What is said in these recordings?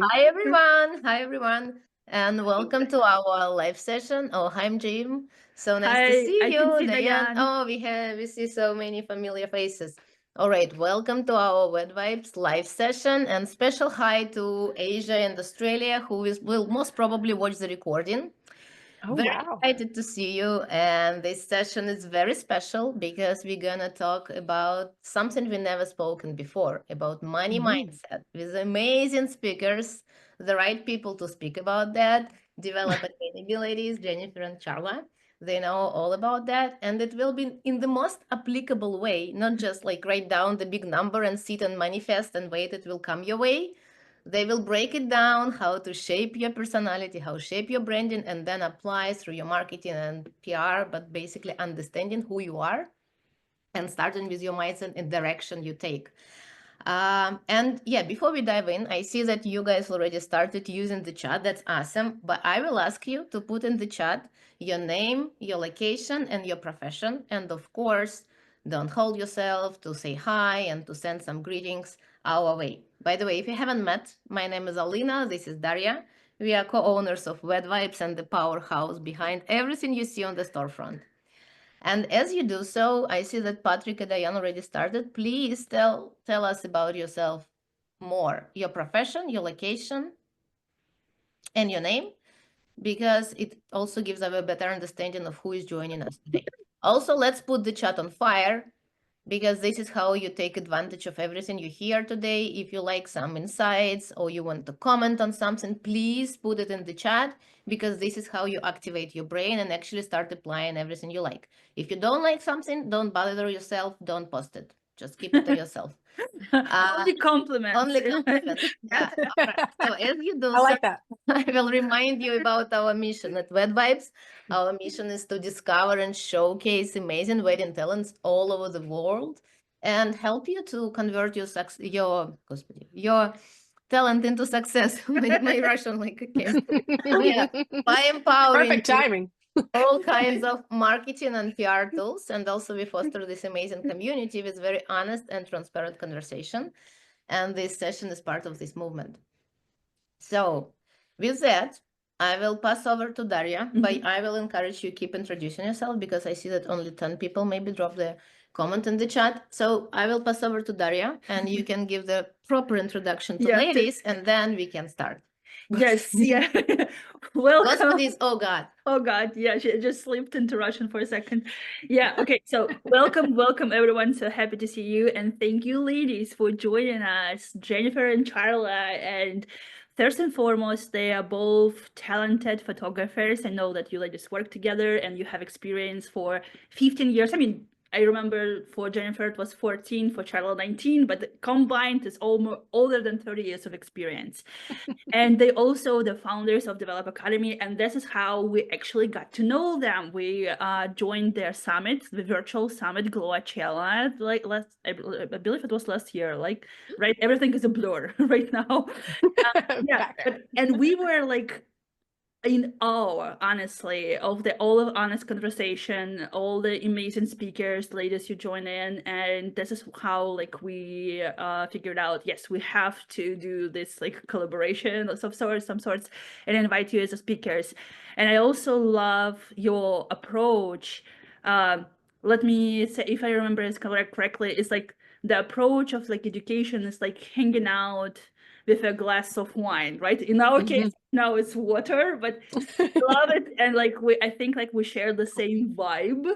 Hi everyone. Hi everyone. And welcome to our live session. Oh, hi, I'm Jim. So nice to Hi, see I can you, see Diane. Diane. Oh, we see so many familiar faces. All right, welcome to our Wed Vibes live session, and special hi to Asia and Australia, will most probably watch the recording. Oh, Very wow. excited to see you. And this session is very special because we're going to talk about something we never spoken before, about money mindset with amazing speakers, the right people to speak about that. Develop Academy ladies, Jennefer and Charla. They know all about that. And it will be in the most applicable way, not just like write down the big number and sit and manifest and wait, it will come your way. They will break it down how to shape your personality, how shape your branding, and then apply through your marketing and PR, but basically understanding who you are and starting with your mindset and direction you take. And yeah, before we dive in, I see that you guys already started using the chat. That's awesome. But I will ask you to put in the chat your name, your location, and your profession. And of course, don't hold yourself to say hi and to send some greetings our way. By the way, if you haven't met, my name is Alina. This is Daria. We are co-owners of WEDVIBES and the powerhouse behind everything you see on the storefront. And as you do so, I see that Patrick and Diane already started. Please tell us about yourself more, your profession, your location, and your name, because it also gives us a better understanding of who is joining us today. Also, let's put the chat on fire, because this is how you take advantage of everything you hear today. If you like some insights or you want to comment on something, please put it in the chat, because this is how you activate your brain and actually start applying everything you like. If you don't like something, don't bother yourself, don't post it. Just keep it to yourself. Only compliments. Only compliments. Yeah. All right. So as you do I like so, that. I will remind you about our mission at WEDVIBES. Our mission is to discover and showcase amazing wedding talents all over the world and help you to convert your talent into success. My Russian came. Yeah, by empowering Perfect timing. all kinds of marketing and PR tools. And also we foster this amazing community with very honest and transparent conversation. And this session is part of this movement. So with that, I will pass over to Daria, but I will encourage you keep introducing yourself, because I see that only 10 people maybe drop the comment in the chat. So I will pass over to Daria, and you can give the proper introduction to ladies, and then we can start. Yes, yeah. Welcome. Господи, oh God. Oh God, yeah, she just slipped into Russian for a second. Yeah, okay, so welcome everyone. So happy to see you, and thank you ladies for joining us, Jennefer and Charla. And first and foremost, they are both talented photographers. I know that you ladies work together and you have experience for 15 years. I mean, I remember for Jennefer it was 14, for Charla 19, but combined is almost older than 30 years of experience. And they also the founders of Develope Academy, and this is how we actually got to know them. We joined their summit, the virtual summit Gloachella, like I believe it was last year. Like, right, everything is a blur right now. Yeah, and we were like in awe, honestly, of all of honest conversation, all the amazing speakers, ladies you join in, and this is how like we figured out, yes, we have to do this like collaboration of some sorts, and invite you as a speakers. And I also love your approach. Let me say, if I remember it correctly, it's like the approach of like education is like hanging out with a glass of wine, right? In our case, now it's water, but love it. And like I think like we share the same vibe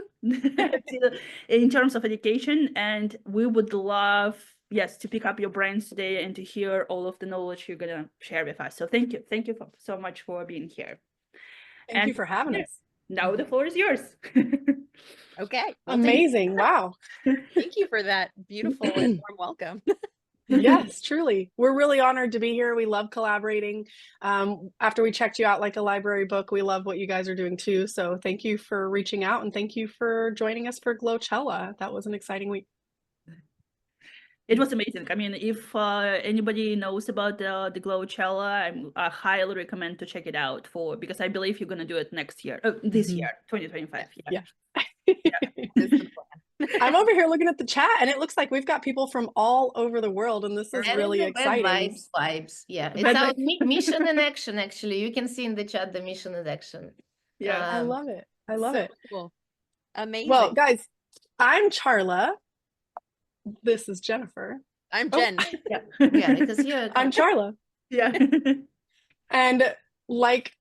in terms of education, and we would love, yes, to pick up your brains today and to hear all of the knowledge you're gonna share with us. So thank you so much for being here. Thank you for having us. Now the floor is yours. Okay. Well, amazing. Wow. Thank you for that beautiful and warm welcome. Yes, truly. We're really honored to be here. We love collaborating. After we checked you out like a library book, we love what you guys are doing too. So thank you for reaching out, and thank you for joining us for Gloachella. That was an exciting week. It was amazing. I mean, if anybody knows about the Gloachella, I highly recommend to check it out because I believe you're going to do it next year, this year, 2025. Yeah. That's the plan. I'm over here looking at the chat and it looks like we've got people from all over the world, and this is And really it's a bad exciting. vibes. Yeah, it's Bad our vibes. mission in action, actually. You can see in the chat the mission in action. Yeah. I love it. I love it. Cool. Amazing. Well, guys, I'm Charla. This is Jennefer. I'm Oh. Jen. Yeah, because you're I'm Charla. Yeah. And like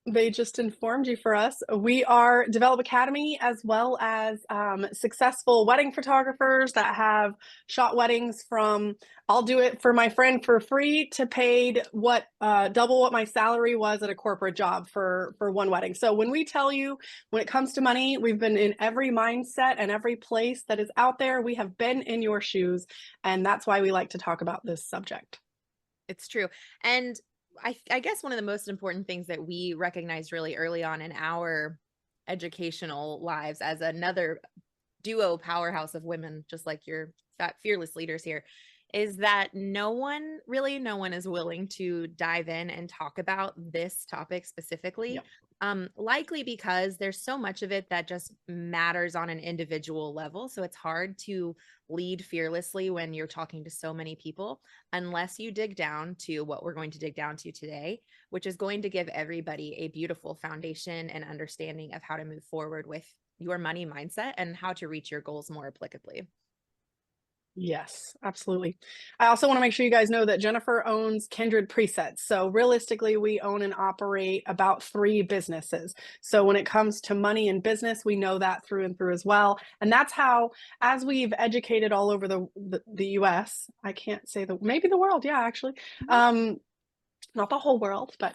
they just informed you for us, we are Develope Academy, as well as successful wedding photographers that have shot weddings from I'll do it for my friend for free to paid what double what my salary was at a corporate job for one wedding. So when we tell you, when it comes to money, we've been in every mindset and every place that is out there. We have been in your shoes, and that's why we like to talk about this subject. It's true. And I guess one of the most important things that we recognized really early on in our educational lives as another duo powerhouse of women, just like your fearless leaders here, is that no one is willing to dive in and talk about this topic specifically. Likely because there's so much of it that just matters on an individual level. So it's hard to lead fearlessly when you're talking to so many people, unless you dig down to what we're going to dig down to today, which is going to give everybody a beautiful foundation and understanding of how to move forward with your money mindset and how to reach your goals more applicably. Yes, absolutely. I also want to make sure you guys know that Jennefer owns Kindred Presets. So realistically, we own and operate about 3 businesses. So when it comes to money and business, we know that through and through as well. And that's how, as we've educated all over the US, I can't say maybe the world. Yeah, actually, not the whole world, but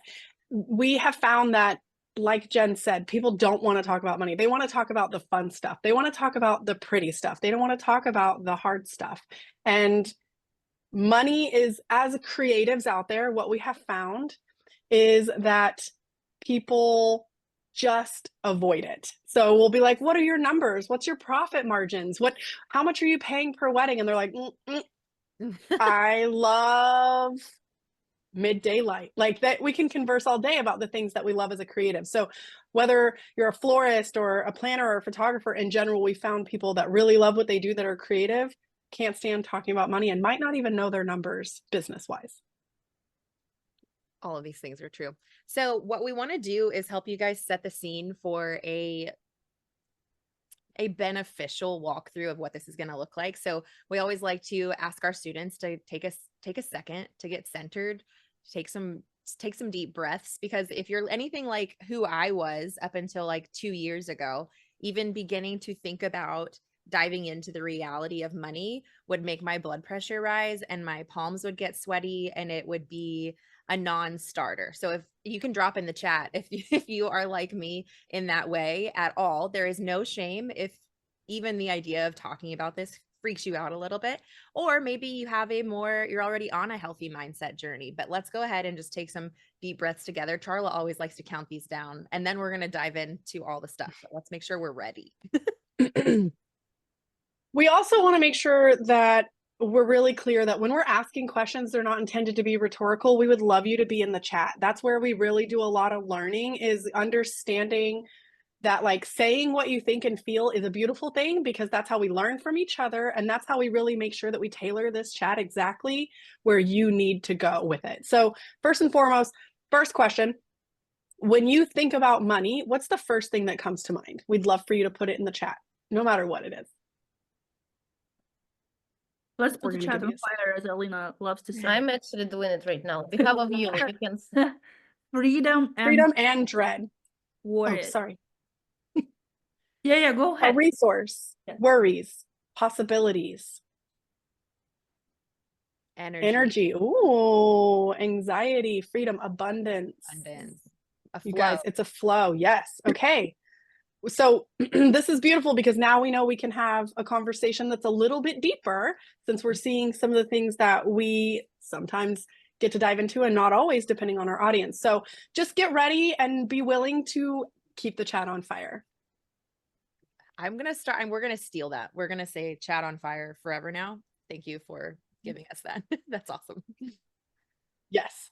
we have found that, like Jen said, people don't want to talk about money. They want to talk about the fun stuff. They want to talk about the pretty stuff. They don't want to talk about the hard stuff. And money is, as creatives out there, what we have found is that people just avoid it. So we'll be like, what are your numbers? What's your profit margins? How much are you paying per wedding? And they're like, I love midday light. Like that, we can converse all day about the things that we love as a creative. So whether you're a florist or a planner or a photographer, in general, we found people that really love what they do, that are creative, can't stand talking about money, and might not even know their numbers business wise. All of these things are true. So what we want to do is help you guys set the scene for a beneficial walkthrough of what this is going to look like. So we always like to ask our students to take a second to get centered, take some deep breaths, because if you're anything like who I was up until like 2 years ago, even beginning to think about diving into the reality of money would make my blood pressure rise and my palms would get sweaty and it would be a non-starter. So if you can drop in the chat, if you are like me in that way at all, there is no shame if even the idea of talking about this freaks you out a little bit, or maybe you have you're already on a healthy mindset journey. But let's go ahead and just take some deep breaths together. Charla always likes to count these down, and then we're going to dive into all the stuff. But let's make sure we're ready. We also want to make sure that we're really clear that when we're asking questions, they're not intended to be rhetorical. We would love you to be in the chat. That's where we really do a lot of learning, is understanding that like saying what you think and feel is a beautiful thing, because that's how we learn from each other. And that's how we really make sure that we tailor this chat exactly where you need to go with it. So first and foremost, first question, when you think about money, what's the first thing that comes to mind? We'd love for you to put it in the chat, no matter what it is. Let's put the chat on fire, as Alina loves to say. I'm actually doing it right now. On behalf of you, you can freedom and dread. Oh, sorry. Yeah, go ahead. A resource, worries, possibilities, energy. Ooh, anxiety, freedom, abundance. You guys, it's a flow. Yes. Okay. So this is beautiful, because now we know we can have a conversation that's a little bit deeper, since we're seeing some of the things that we sometimes get to dive into, and not always, depending on our audience. So just get ready and be willing to keep the chat on fire. I'm going to start, and we're going to steal that. We're going to say chat on fire forever now. Thank you for giving us that. That's awesome. Yes.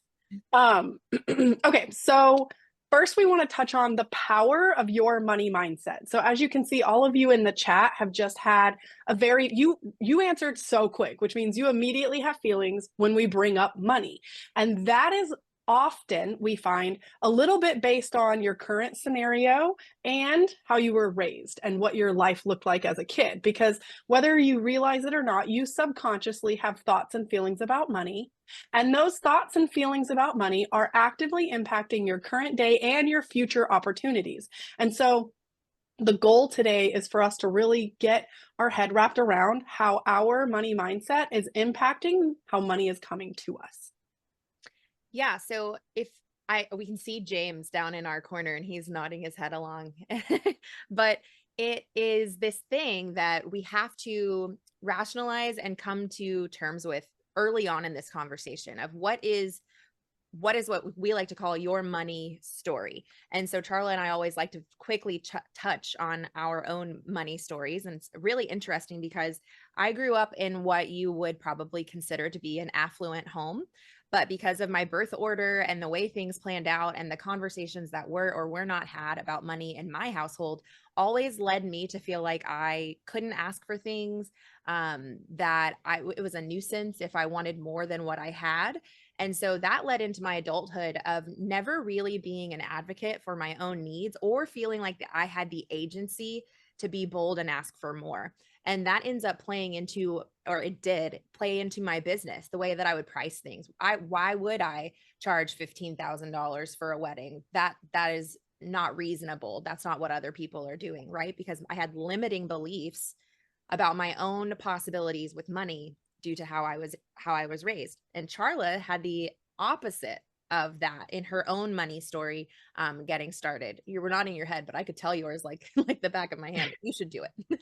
Okay. So first, we want to touch on the power of your money mindset. So as you can see, all of you in the chat have just had a very, you answered so quick, which means you immediately have feelings when we bring up money. And that is often, we find, a little bit based on your current scenario and how you were raised and what your life looked like as a kid. Because whether you realize it or not, you subconsciously have thoughts and feelings about money. And those thoughts and feelings about money are actively impacting your current day and your future opportunities. And so the goal today is for us to really get our head wrapped around how our money mindset is impacting how money is coming to us. Yeah, so we can see James down in our corner and he's nodding his head along. But it is this thing that we have to rationalize and come to terms with early on in this conversation of what is what we like to call your money story. And so Charla and I always like to quickly touch on our own money stories. And it's really interesting because I grew up in what you would probably consider to be an affluent home. But because of my birth order and the way things planned out and the conversations that were or were not had about money in my household always led me to feel like I couldn't ask for things, that it was a nuisance if I wanted more than what I had. And so that led into my adulthood of never really being an advocate for my own needs or feeling like I had the agency to be bold and ask for more. And that ends up playing into, or it did play into my business, the way that I would price things. Why would I charge $15,000 for a wedding? That is not reasonable. That's not what other people are doing, right? Because I had limiting beliefs about my own possibilities with money due to how I was raised. And Charla had the opposite of that in her own money story, getting started. You were nodding your head, but I could tell yours like the back of my hand. You should do it.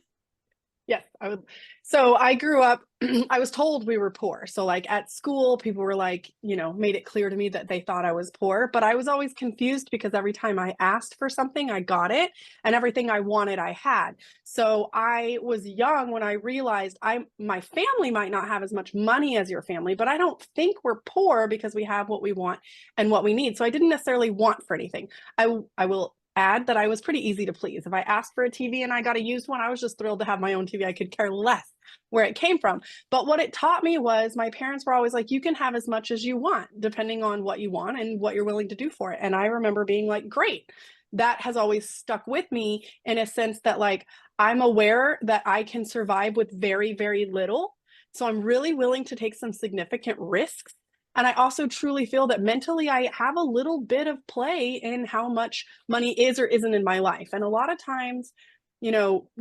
Yes, I would. So I grew up, I was told we were poor. So like at school, people were like, made it clear to me that they thought I was poor, but I was always confused because every time I asked for something, I got it, and everything I wanted, I had. So I was young when I realized my family might not have as much money as your family, but I don't think we're poor because we have what we want and what we need. So I didn't necessarily want for anything. I will add that I was pretty easy to please. If I asked for a TV and I got a used one, I was just thrilled to have my own TV. I could care less where it came from. But what it taught me was my parents were always like, you can have as much as you want, depending on what you want and what you're willing to do for it. And I remember being like, great. That has always stuck with me in a sense that like, I'm aware that I can survive with very, very little. So I'm really willing to take some significant risks. And I also truly feel that mentally I have a little bit of play in how much money is or isn't in my life. And a lot of times,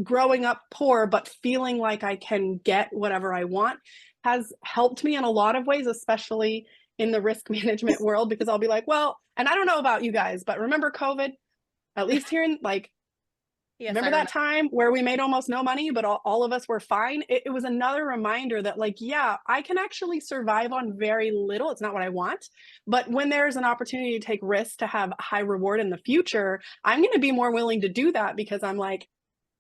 growing up poor, but feeling like I can get whatever I want has helped me in a lot of ways, especially in the risk management world, because I'll be like, well, and I don't know about you guys, but remember COVID, at least here in like, Yes, remember that time where we made almost no money, but all of us were fine? It was another reminder that like, yeah, I can actually survive on very little. It's not what I want. But when there's an opportunity to take risks to have a high reward in the future, I'm going to be more willing to do that because I'm like,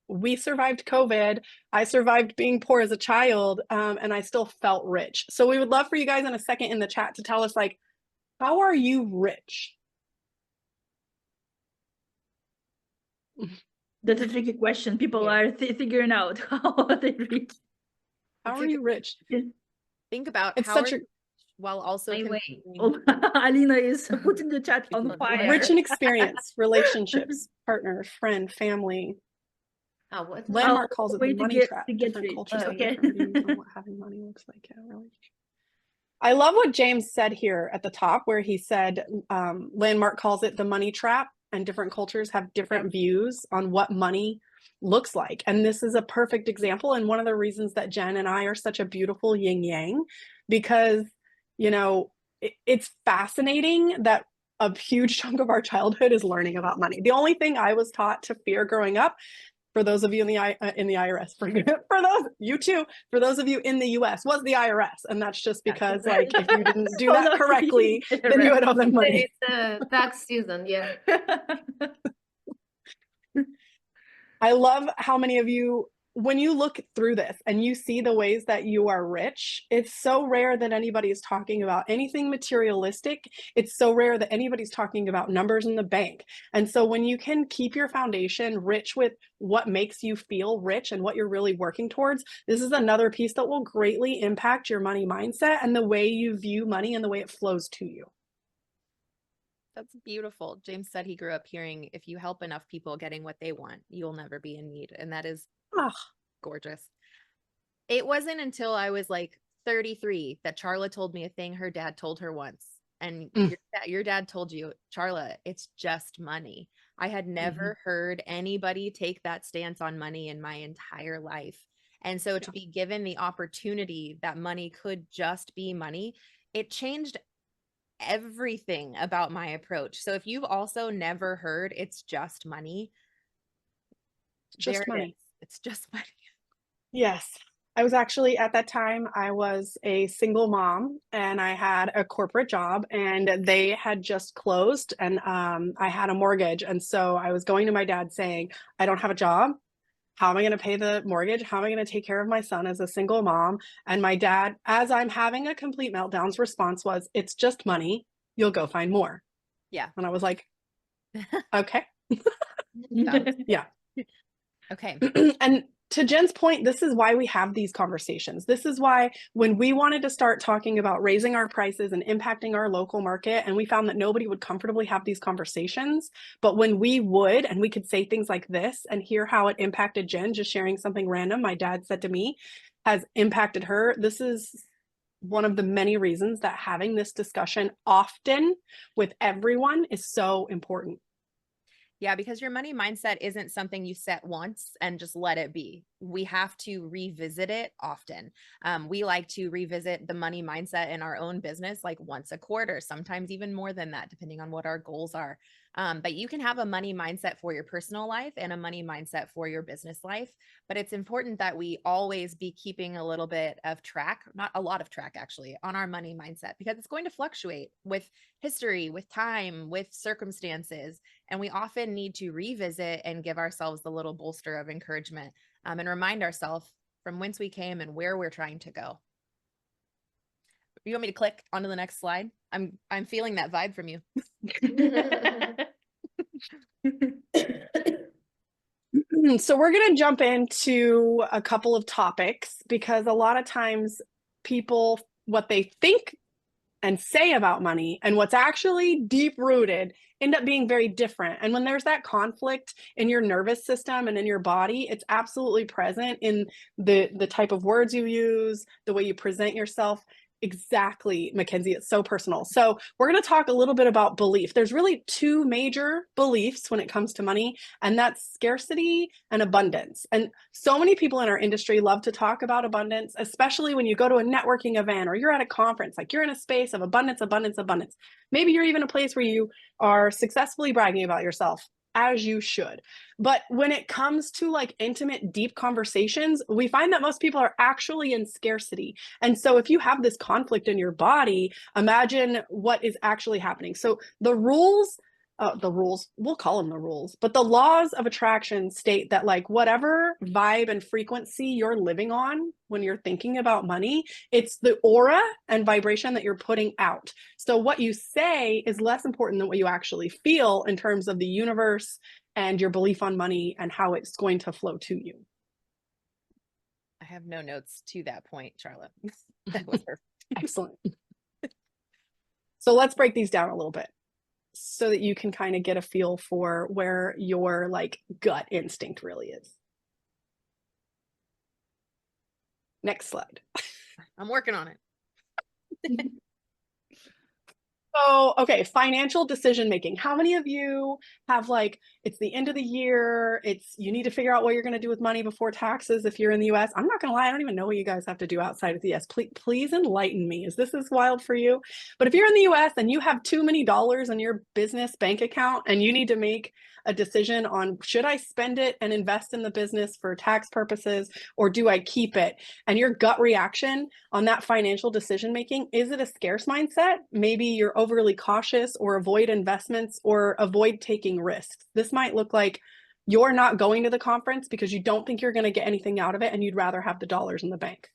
we survived COVID. I survived being poor as a child, and I still felt rich. So we would love for you guys in a second in the chat to tell us like, how are you rich? That's a tricky question. People are figuring out how they reach. How are you rich? Think about it's how such a while also Alina is putting the chat on fire. Rich in experience, relationships, partner, friend, family. Landmark calls it the money trap. Different cultures have different views on what having money looks like in a relationship. I love what James said here at the top, where he said Landmark calls it the money trap, and different cultures have different views on what money looks like. And this is a perfect example, and one of the reasons that Jen and I are such a beautiful yin yang, because it's fascinating that a huge chunk of our childhood is learning about money. The only thing I was taught to fear growing up, for those of you in the IRS, for those you too, for those of you in the US, was the IRS, and that's just because like if you didn't do that correctly, then you would owe them money. It's tax season, I love how many of you when you look through this and you see the ways that you are rich, it's so rare that anybody is talking about anything materialistic. It's so rare that anybody's talking about numbers in the bank. And so when you can keep your foundation rich with what makes you feel rich and what you're really working towards, this is another piece that will greatly impact your money mindset and the way you view money and the way it flows to you. That's beautiful. James said he grew up hearing, if you help enough people getting what they want, you'll never be in need. And that is gorgeous. It wasn't until I was like 33 that Charla told me a thing her dad told her once. And your dad told you, Charla, it's just money. I had never heard anybody take that stance on money in my entire life. And so to be given the opportunity that money could just be money, it changed everything about my approach. So if you've also never heard it's just money, Just money. It's just money. Yes. I was actually, at that time, I was a single mom and I had a corporate job and they had just closed and I had a mortgage. And so I was going to my dad saying, I don't have a job. How am I going to pay the mortgage? How am I going to take care of my son as a single mom? And my dad, as I'm having a complete meltdown's response was, it's just money. You'll go find more. Yeah. And I was like, okay. Yeah. Okay. And to Jenn's point, this is why we have these conversations. This is why when we wanted to start talking about raising our prices and impacting our local market, and we found that nobody would comfortably have these conversations, but when we would, and we could say things like this and hear how it impacted Jenn, just sharing something random my dad said to me has impacted her. This is one of the many reasons that having this discussion often with everyone is so important. Yeah, because your money mindset isn't something you set once and just let it be. We have to revisit it often. We like to revisit the money mindset in our own business like once a quarter, sometimes even more than that, depending on what our goals are. But you can have a money mindset for your personal life and a money mindset for your business life. But it's important that we always be keeping a little bit of track, not a lot of track actually, on our money mindset, because it's going to fluctuate with history, with time, with circumstances. And we often need to revisit and give ourselves the little bolster of encouragement and remind ourselves from whence we came and where we're trying to go. You want me to click onto the next slide? I'm feeling that vibe from you. So we're going to jump into a couple of topics because a lot of times people, what they think and say about money and what's actually deep rooted end up being very different. And when there's that conflict in your nervous system and in your body, it's absolutely present in the type of words you use, the way you present yourself. Exactly, Mackenzie. It's so personal. So we're going to talk a little bit about belief. There's really two major beliefs when it comes to money, and that's scarcity and abundance. And so many people in our industry love to talk about abundance, especially when you go to a networking event or you're at a conference, like you're in a space of abundance, abundance, abundance. Maybe you're even a place where you are successfully bragging about yourself, as you should. But when it comes to like intimate, deep conversations, we find that most people are actually in scarcity. And so if you have this conflict in your body, imagine what is actually happening. So the rules, we'll call them the rules, but the laws of attraction state that like whatever vibe and frequency you're living on when you're thinking about money, it's the aura and vibration that you're putting out. So what you say is less important than what you actually feel in terms of the universe and your belief on money and how it's going to flow to you. I have no notes to that point, Charlotte. That was perfect. Excellent. So let's break these down a little bit so that you can kind of get a feel for where your like gut instinct really is. Next slide. I'm working on it. So, okay, financial decision making. How many of you have like, it's the end of the year, you need to figure out what you're going to do with money before taxes if you're in the US? I'm not going to lie, I don't even know what you guys have to do outside of the US. Please enlighten me. Is this as wild for you? But if you're in the US and you have too many dollars in your business bank account and you need to make a decision on should I spend it and invest in the business for tax purposes or do I keep it? And your gut reaction on that financial decision making, is it a scarce mindset? Maybe you're overly cautious or avoid investments or avoid taking risks. This might look like you're not going to the conference because you don't think you're going to get anything out of it and you'd rather have the dollars in the bank.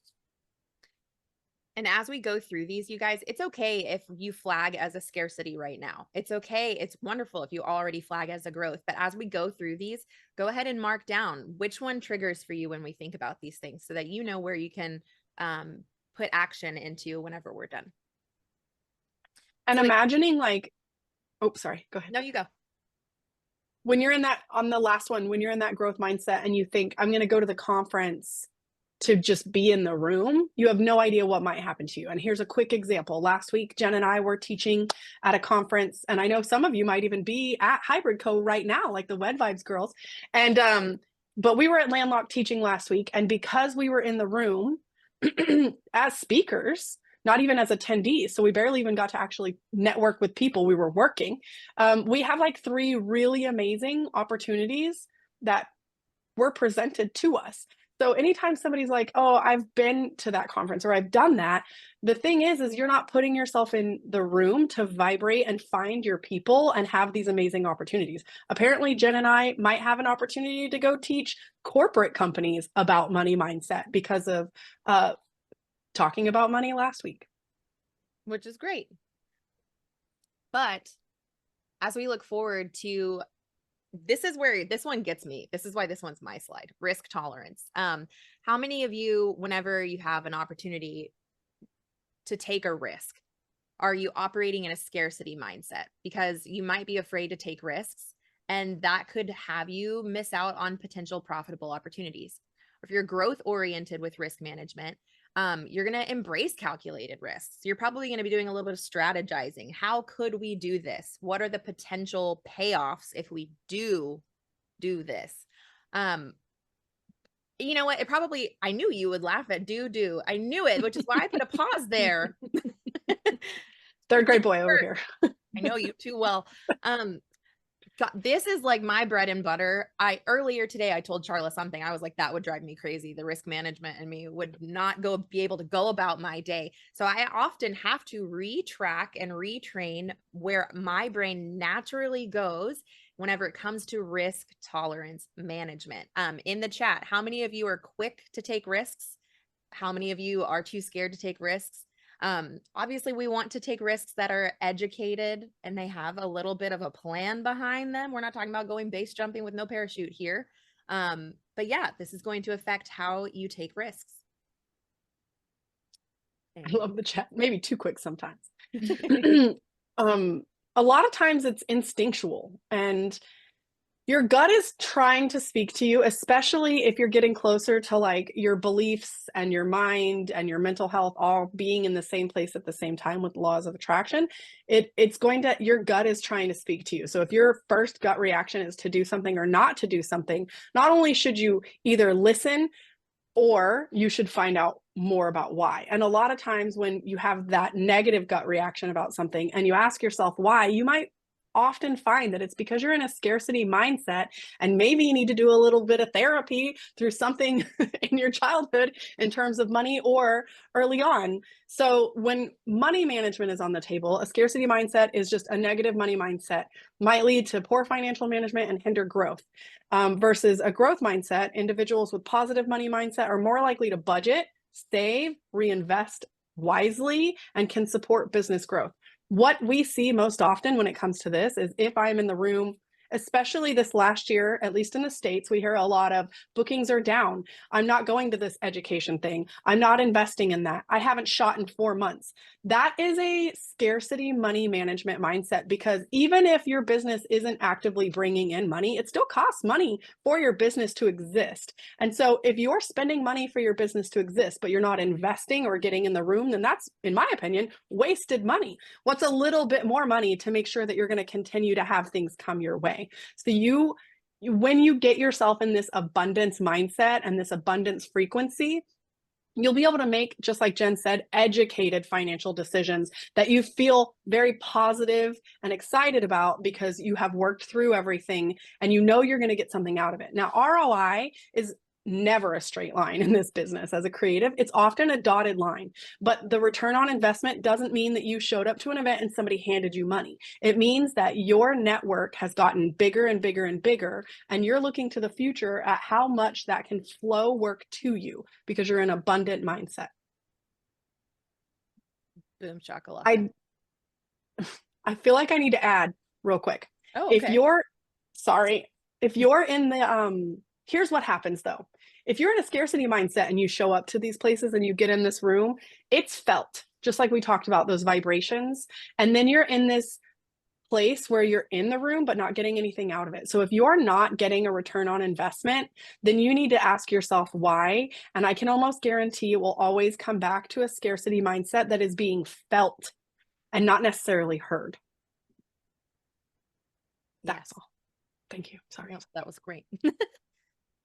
And as we go through these, you guys, it's okay if you flag as a scarcity right now. It's okay. It's wonderful if you already flag as a growth. But as we go through these, go ahead and mark down which one triggers for you when we think about these things so that you know where you can put action into whenever we're done. And So imagining like, oh, sorry, go ahead. No, you go. When you're in that, on the last one, when you're in that growth mindset and you think, I'm going to go to the conference to just be in the room, you have no idea what might happen to you. And here's a quick example. Last week, Jen and I were teaching at a conference, and I know some of you might even be at Hybrid Co right now, like the WEDVIBES girls. And, but we were at Landlocked teaching last week. And because we were in the room as speakers, not even as attendees, so we barely even got to actually network with people, we were working. We have like 3 really amazing opportunities that were presented to us. So anytime somebody's like, oh, I've been to that conference or I've done that, the thing is you're not putting yourself in the room to vibrate and find your people and have these amazing opportunities. Apparently, Jen and I might have an opportunity to go teach corporate companies about money mindset because of talking about money last week. Which is great. But as we look forward to, this is where this one gets me. This is why this one's my slide, risk tolerance. How many of you, whenever you have an opportunity to take a risk, are you operating in a scarcity mindset? Because you might be afraid to take risks, and that could have you miss out on potential profitable opportunities. If you're growth oriented with risk management, you're going to embrace calculated risks. You're probably going to be doing a little bit of strategizing. How could we do this? What are the potential payoffs if we do this? You know what? It probably, I knew you would laugh at do. I knew it, which is why I put a pause there. 3rd grade boy over here. I know you too well. God, this is like my bread and butter. Earlier today, I told Charla something. I was like, that would drive me crazy. The risk management in me would not be able to go about my day. So I often have to retrack and retrain where my brain naturally goes whenever it comes to risk tolerance management. In the chat, how many of you are quick to take risks? How many of you are too scared to take risks? Obviously we want to take risks that are educated and they have a little bit of a plan behind them. We're not talking about going base jumping with no parachute here. But yeah, this is going to affect how you take risks. I love the chat. Maybe too quick sometimes. A lot of times it's instinctual and your gut is trying to speak to you, especially if you're getting closer to like your beliefs and your mind and your mental health all being in the same place at the same time with laws of attraction. Your gut is trying to speak to you. So if your first gut reaction is to do something or not to do something, not only should you either listen or you should find out more about why. And a lot of times when you have that negative gut reaction about something and you ask yourself why, you might often find that it's because you're in a scarcity mindset and maybe you need to do a little bit of therapy through something in your childhood in terms of money or early on. So when money management is on the table, a scarcity mindset is just a negative money mindset, might lead to poor financial management and hinder growth. Versus a growth mindset, individuals with positive money mindset are more likely to budget, save, reinvest wisely, and can support business growth. What we see most often when it comes to this is if I'm in the room, especially this last year, at least in the States, we hear a lot of bookings are down. I'm not going to this education thing. I'm not investing in that. I haven't shot in 4 months. That is a scarcity money management mindset, because even if your business isn't actively bringing in money, it still costs money for your business to exist. And so if you're spending money for your business to exist, but you're not investing or getting in the room, then that's, in my opinion, wasted money. What's a little bit more money to make sure that you're going to continue to have things come your way? So when you get yourself in this abundance mindset and this abundance frequency, you'll be able to make, just like Jen said, educated financial decisions that you feel very positive and excited about because you have worked through everything and you know you're going to get something out of it. Now, ROI is never a straight line in this business as a creative. It's often a dotted line, but the return on investment doesn't mean that you showed up to an event and somebody handed you money. It means that your network has gotten bigger and bigger and bigger, and you're looking to the future at how much that can flow work to you because you're in an abundant mindset. Boom shakalaka. I feel like I need to add real quick. Oh, okay. If you're in the, here's what happens though. If you're in a scarcity mindset and you show up to these places and you get in this room, it's felt, just like we talked about those vibrations. And then you're in this place where you're in the room, but not getting anything out of it. So if you're not getting a return on investment, then you need to ask yourself why. And I can almost guarantee it will always come back to a scarcity mindset that is being felt and not necessarily heard. That's all. Thank you. Sorry. Yep, that was great.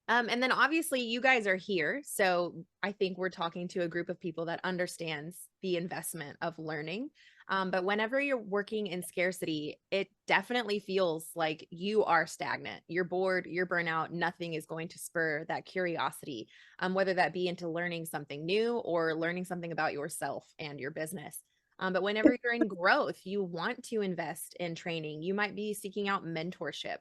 And then obviously you guys are here. So I think we're talking to a group of people that understands the investment of learning. But whenever you're working in scarcity, it definitely feels like you are stagnant. You're bored, you're burnout. Nothing is going to spur that curiosity, whether that be into learning something new or learning something about yourself and your business. But whenever you're in growth, you want to invest in training. You might be seeking out mentorship.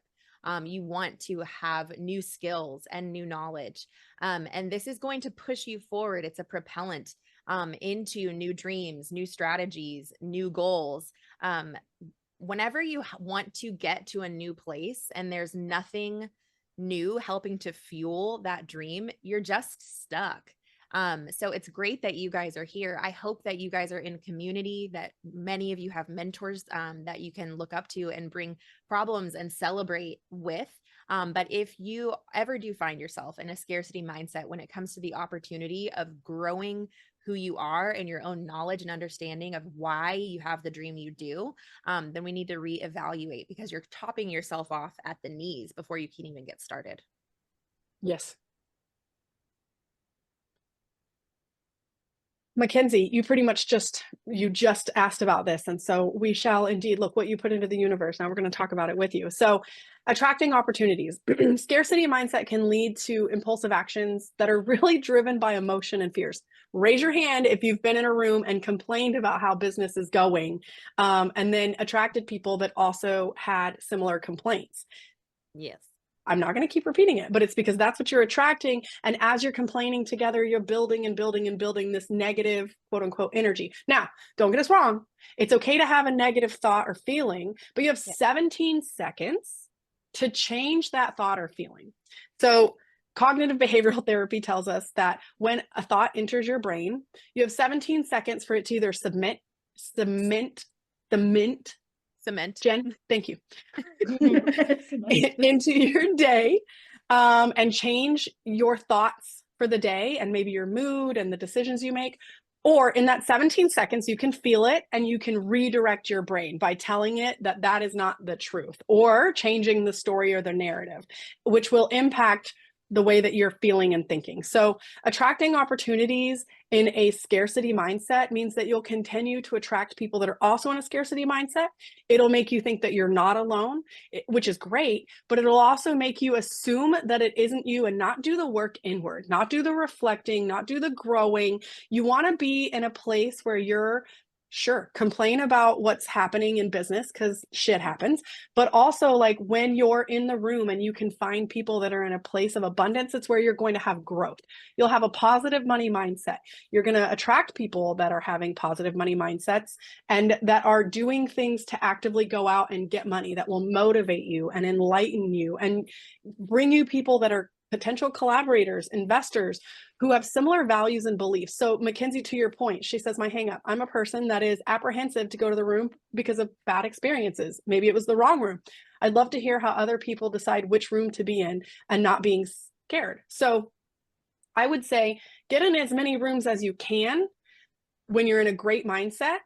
You want to have new skills and new knowledge. And this is going to push you forward. It's a propellant into new dreams, new strategies, new goals. Whenever you want to get to a new place and there's nothing new helping to fuel that dream, you're just stuck. So it's great that you guys are here. I hope that you guys are in community, that many of you have mentors that you can look up to and bring problems and celebrate with. But if you ever do find yourself in a scarcity mindset when it comes to the opportunity of growing who you are and your own knowledge and understanding of why you have the dream you do, then we need to reevaluate, because you're topping yourself off at the knees before you can even get started. Yes. Mackenzie, you pretty much just asked about this. And so we shall indeed look what you put into the universe. Now we're going to talk about it with you. So attracting opportunities. Scarcity mindset can lead to impulsive actions that are really driven by emotion and fears. Raise your hand if you've been in a room and complained about how business is going, and then attracted people that also had similar complaints. Yes. I'm not going to keep repeating it, but it's because that's what you're attracting. And as you're complaining together, you're building and building and building this negative, quote unquote, energy. Now, don't get us wrong. It's okay to have a negative thought or feeling, but you have 17 seconds to change that thought or feeling. So cognitive behavioral therapy tells us that when a thought enters your brain, you have 17 seconds for it to either cement, Jen, thank you, into your day, and change your thoughts for the day and maybe your mood and the decisions you make. Or in that 17 seconds, you can feel it and you can redirect your brain by telling it that that is not the truth, or changing the story or the narrative, which will impact the way that you're feeling and thinking. So attracting opportunities in a scarcity mindset means that you'll continue to attract people that are also in a scarcity mindset. It'll make you think that you're not alone, which is great, but it'll also make you assume that it isn't you and not do the work inward, not do the reflecting, not do the growing. You want to be in a place where you're sure, complain about what's happening in business because shit happens, but also like when you're in the room and you can find people that are in a place of abundance, it's where you're going to have growth. You'll have a positive money mindset. You're going to attract people that are having positive money mindsets and that are doing things to actively go out and get money, that will motivate you and enlighten you and bring you people that are potential collaborators, investors who have similar values and beliefs. So Mackenzie, to your point, she says, my hang up, I'm a person that is apprehensive to go to the room because of bad experiences. Maybe it was the wrong room. I'd love to hear how other people decide which room to be in and not being scared. So I would say get in as many rooms as you can when you're in a great mindset,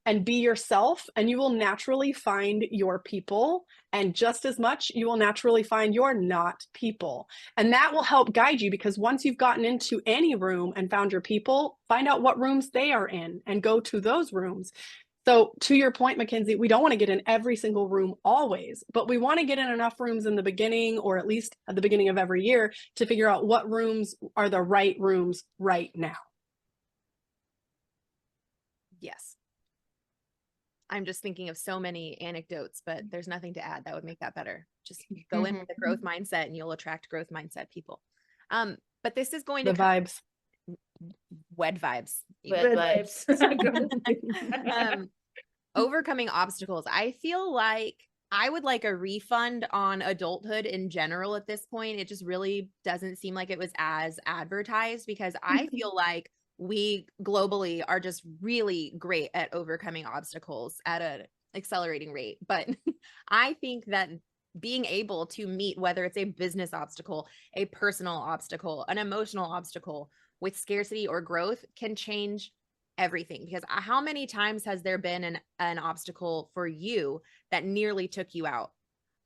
and be yourself, and you will naturally find your people, and just as much you will naturally find your not people. And that will help guide you, because once you've gotten into any room and found your people, find out what rooms they are in and go to those rooms. So to your point, Mackenzie, we don't want to get in every single room always, but we want to get in enough rooms in the beginning, or at least at the beginning of every year, to figure out what rooms are the right rooms right now. Yes. I'm just thinking of so many anecdotes, but there's nothing to add that would make that better. Just go in with a growth mindset and you'll attract growth mindset people. But this is going to vibes. WED vibes. WED vibes. Overcoming obstacles. I feel like I would like a refund on adulthood in general at this point. It just really doesn't seem like it was as advertised, because I feel like we globally are just really great at overcoming obstacles at an accelerating rate. But I think that being able to meet, whether it's a business obstacle, a personal obstacle, an emotional obstacle, with scarcity or growth, can change everything. Because how many times has there been an obstacle for you that nearly took you out?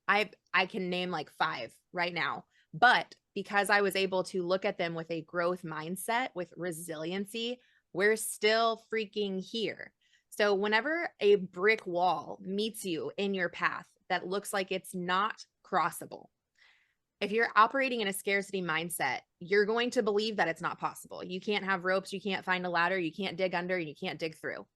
I can name like 5 right now, but because I was able to look at them with a growth mindset, with resiliency, we're still freaking here. So whenever a brick wall meets you in your path that looks like it's not crossable, if you're operating in a scarcity mindset, you're going to believe that it's not possible. You can't have ropes, you can't find a ladder, you can't dig under, and you can't dig through.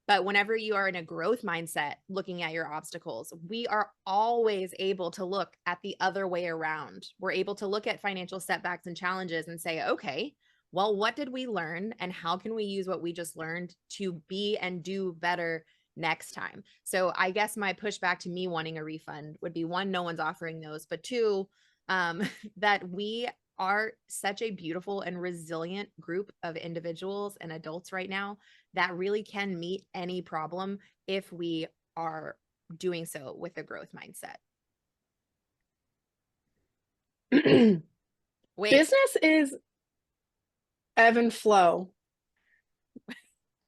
But whenever you are in a growth mindset, looking at your obstacles, we are always able to look at the other way around. We're able to look at financial setbacks and challenges and say, okay, well, what did we learn? And how can we use what we just learned to be and do better next time? So I guess my pushback to me wanting a refund would be, 1, no one's offering those, but 2, that we are such a beautiful and resilient group of individuals and adults right now that really can meet any problem if we are doing so with a growth mindset. Wait, Business is ebb and flow.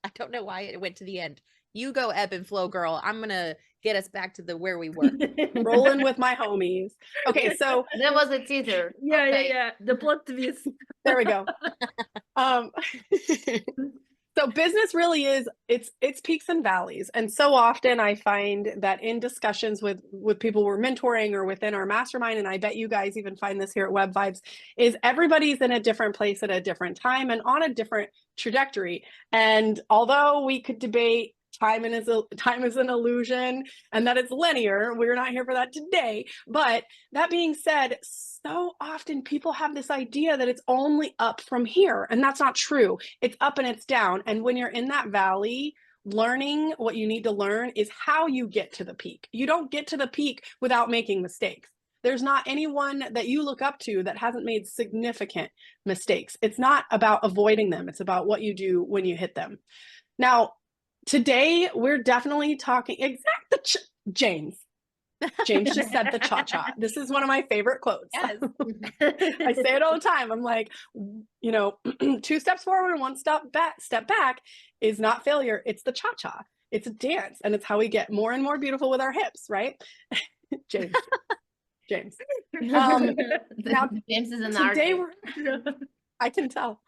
I don't know why it went to the end. You go ebb and flow, girl. I'm gonna get us back to where we were. Rolling with my homies. Okay, so that was a teaser. Yeah, Okay. yeah. The plot twist. there we go. So business really is, it's peaks and valleys. And so often I find that in discussions with people we're mentoring or within our mastermind, and I bet you guys even find this here at Web Vibes, is everybody's in a different place at a different time and on a different trajectory. And although we could debate time is an illusion and that it's linear, we're not here for that today. But that being said, so often people have this idea that it's only up from here, and that's not true. It's up and it's down. And when you're in that valley, learning what you need to learn is how you get to the peak. You don't get to the peak without making mistakes. There's not anyone that you look up to that hasn't made significant mistakes. It's not about avoiding them. It's about what you do when you hit them. Now, today, we're definitely talking James just said the cha-cha. This is one of my favorite quotes. Yes. I say it all the time. I'm like, 2 steps forward and 1 step back is not failure. It's the cha-cha. It's a dance, and it's how we get more and more beautiful with our hips, right? James. Now, James is an today artist. I can tell.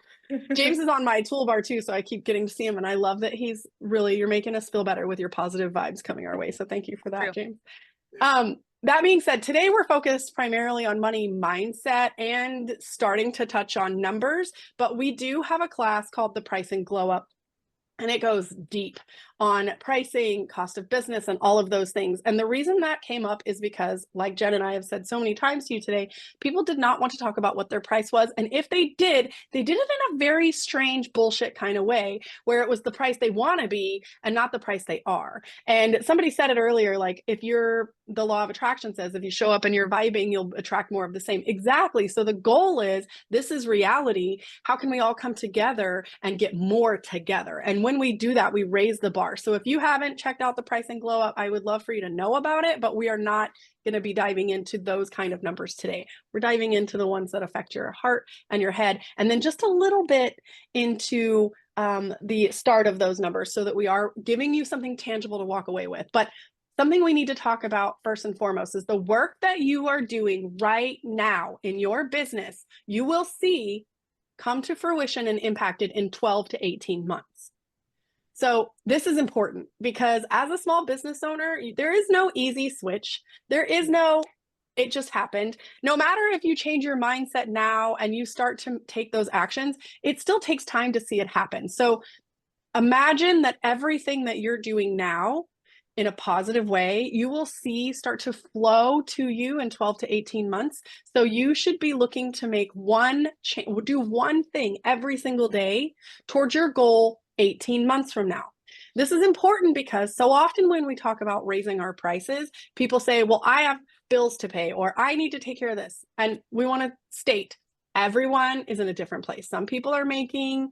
James is on my toolbar too, so I keep getting to see him, and I love that you're making us feel better with your positive vibes coming our way. So thank you for that, True. James. That being said, today we're focused primarily on money mindset and starting to touch on numbers, but we do have a class called the Pricing Glow Up, and it goes deep on pricing, cost of business, and all of those things. And the reason that came up is because, like Jen and I have said so many times to you today, people did not want to talk about what their price was. And if they did it in a very strange bullshit kind of way, where it was the price they want to be and not the price they are. And somebody said it earlier, like, the law of attraction says, if you show up and you're vibing, you'll attract more of the same. Exactly. So the goal is, this is reality. How can we all come together and get more together? And when we do that, we raise the bar. So if you haven't checked out the Pricing Glow Up, I would love for you to know about it, but we are not going to be diving into those kind of numbers today. We're diving into the ones that affect your heart and your head, and then just a little bit into the start of those numbers, so that we are giving you something tangible to walk away with. But something we need to talk about first and foremost is the work that you are doing right now in your business. You will see come to fruition and impacted in 12 to 18 months. So this is important because as a small business owner, there is no easy switch. There is no, it just happened. No matter if you change your mindset now and you start to take those actions, it still takes time to see it happen. So imagine that everything that you're doing now in a positive way, you will see start to flow to you in 12 to 18 months. So you should be looking to make do one thing every single day towards your goal 18 months from now. This is important because so often when we talk about raising our prices, people say, well, I have bills to pay, or I need to take care of this. And we want to state everyone is in a different place. Some people are making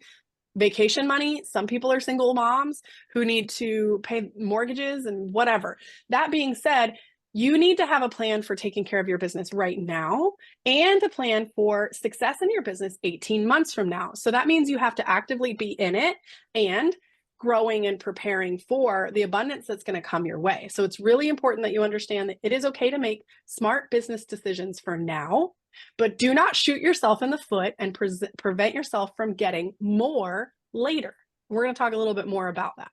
vacation money. Some people are single moms who need to pay mortgages and whatever. That being said, you need to have a plan for taking care of your business right now and a plan for success in your business 18 months from now. So that means you have to actively be in it and growing and preparing for the abundance that's going to come your way. So it's really important that you understand that it is okay to make smart business decisions for now, but do not shoot yourself in the foot and prevent yourself from getting more later. We're going to talk a little bit more about that.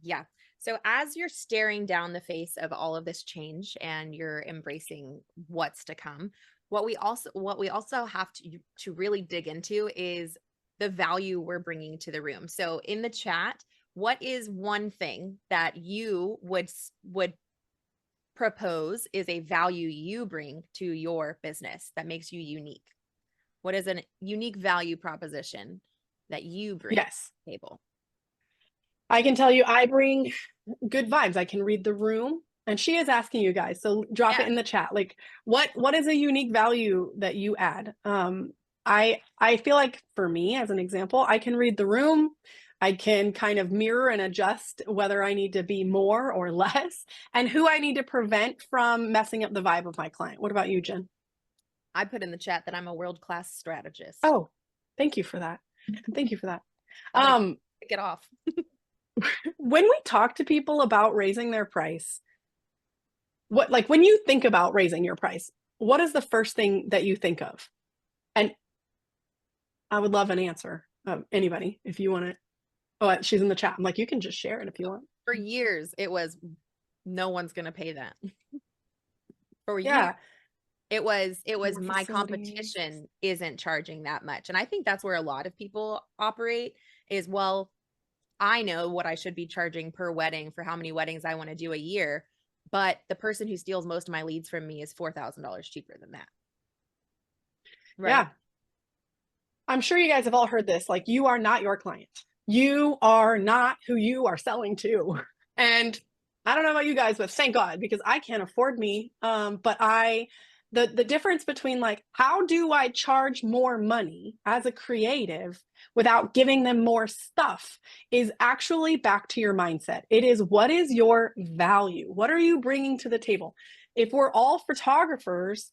Yeah. So as you're staring down the face of all of this change and you're embracing what's to come, what we also have to really dig into is the value we're bringing to the room. So in the chat, what is one thing that you would propose is a value you bring to your business that makes you unique? What is a unique value proposition that you bring to the table? I can tell you, I bring good vibes. I can read the room, and she is asking you guys. So drop it in the chat. Like, what is a unique value that you add? I feel like for me, as an example, I can read the room. I can kind of mirror and adjust whether I need to be more or less and who I need to prevent from messing up the vibe of my client. What about you, Jen? I put in the chat that I'm a world-class strategist. Oh, thank you for that. Thank you for that. Get off. When we talk to people about raising their price, when you think about raising your price, what is the first thing that you think of? And I would love an answer. Anybody, if you want to. Oh, she's in the chat. I'm like, you can just share it if you want. For years, it was no one's going to pay that. For years, it was my competition isn't charging that much. And I think that's where a lot of people operate is, well, I know what I should be charging per wedding for how many weddings I want to do a year, but the person who steals most of my leads from me is $4,000 cheaper than that. Right? Yeah. I'm sure you guys have all heard this. Like, you are not your client. You are not who you are selling to. And I don't know about you guys, but thank God, because I can't afford me. But the difference between like, how do I charge more money as a creative without giving them more stuff is actually back to your mindset. It is, what is your value? What are you bringing to the table? If we're all photographers,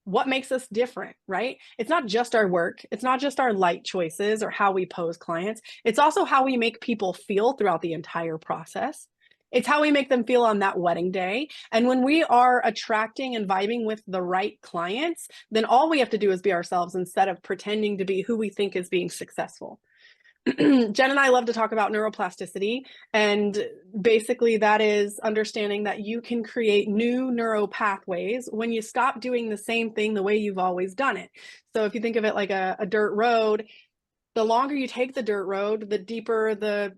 what makes us different, right? It's not just our work. It's not just our light choices or how we pose clients. It's also how we make people feel throughout the entire process. It's how we make them feel on that wedding day. And when we are attracting and vibing with the right clients, then all we have to do is be ourselves instead of pretending to be who we think is being successful. Jen and I love to talk about neuroplasticity, and basically that is understanding that you can create new neural pathways when you stop doing the same thing the way you've always done it. So if you think of it like a dirt road, the longer you take the dirt road, the deeper the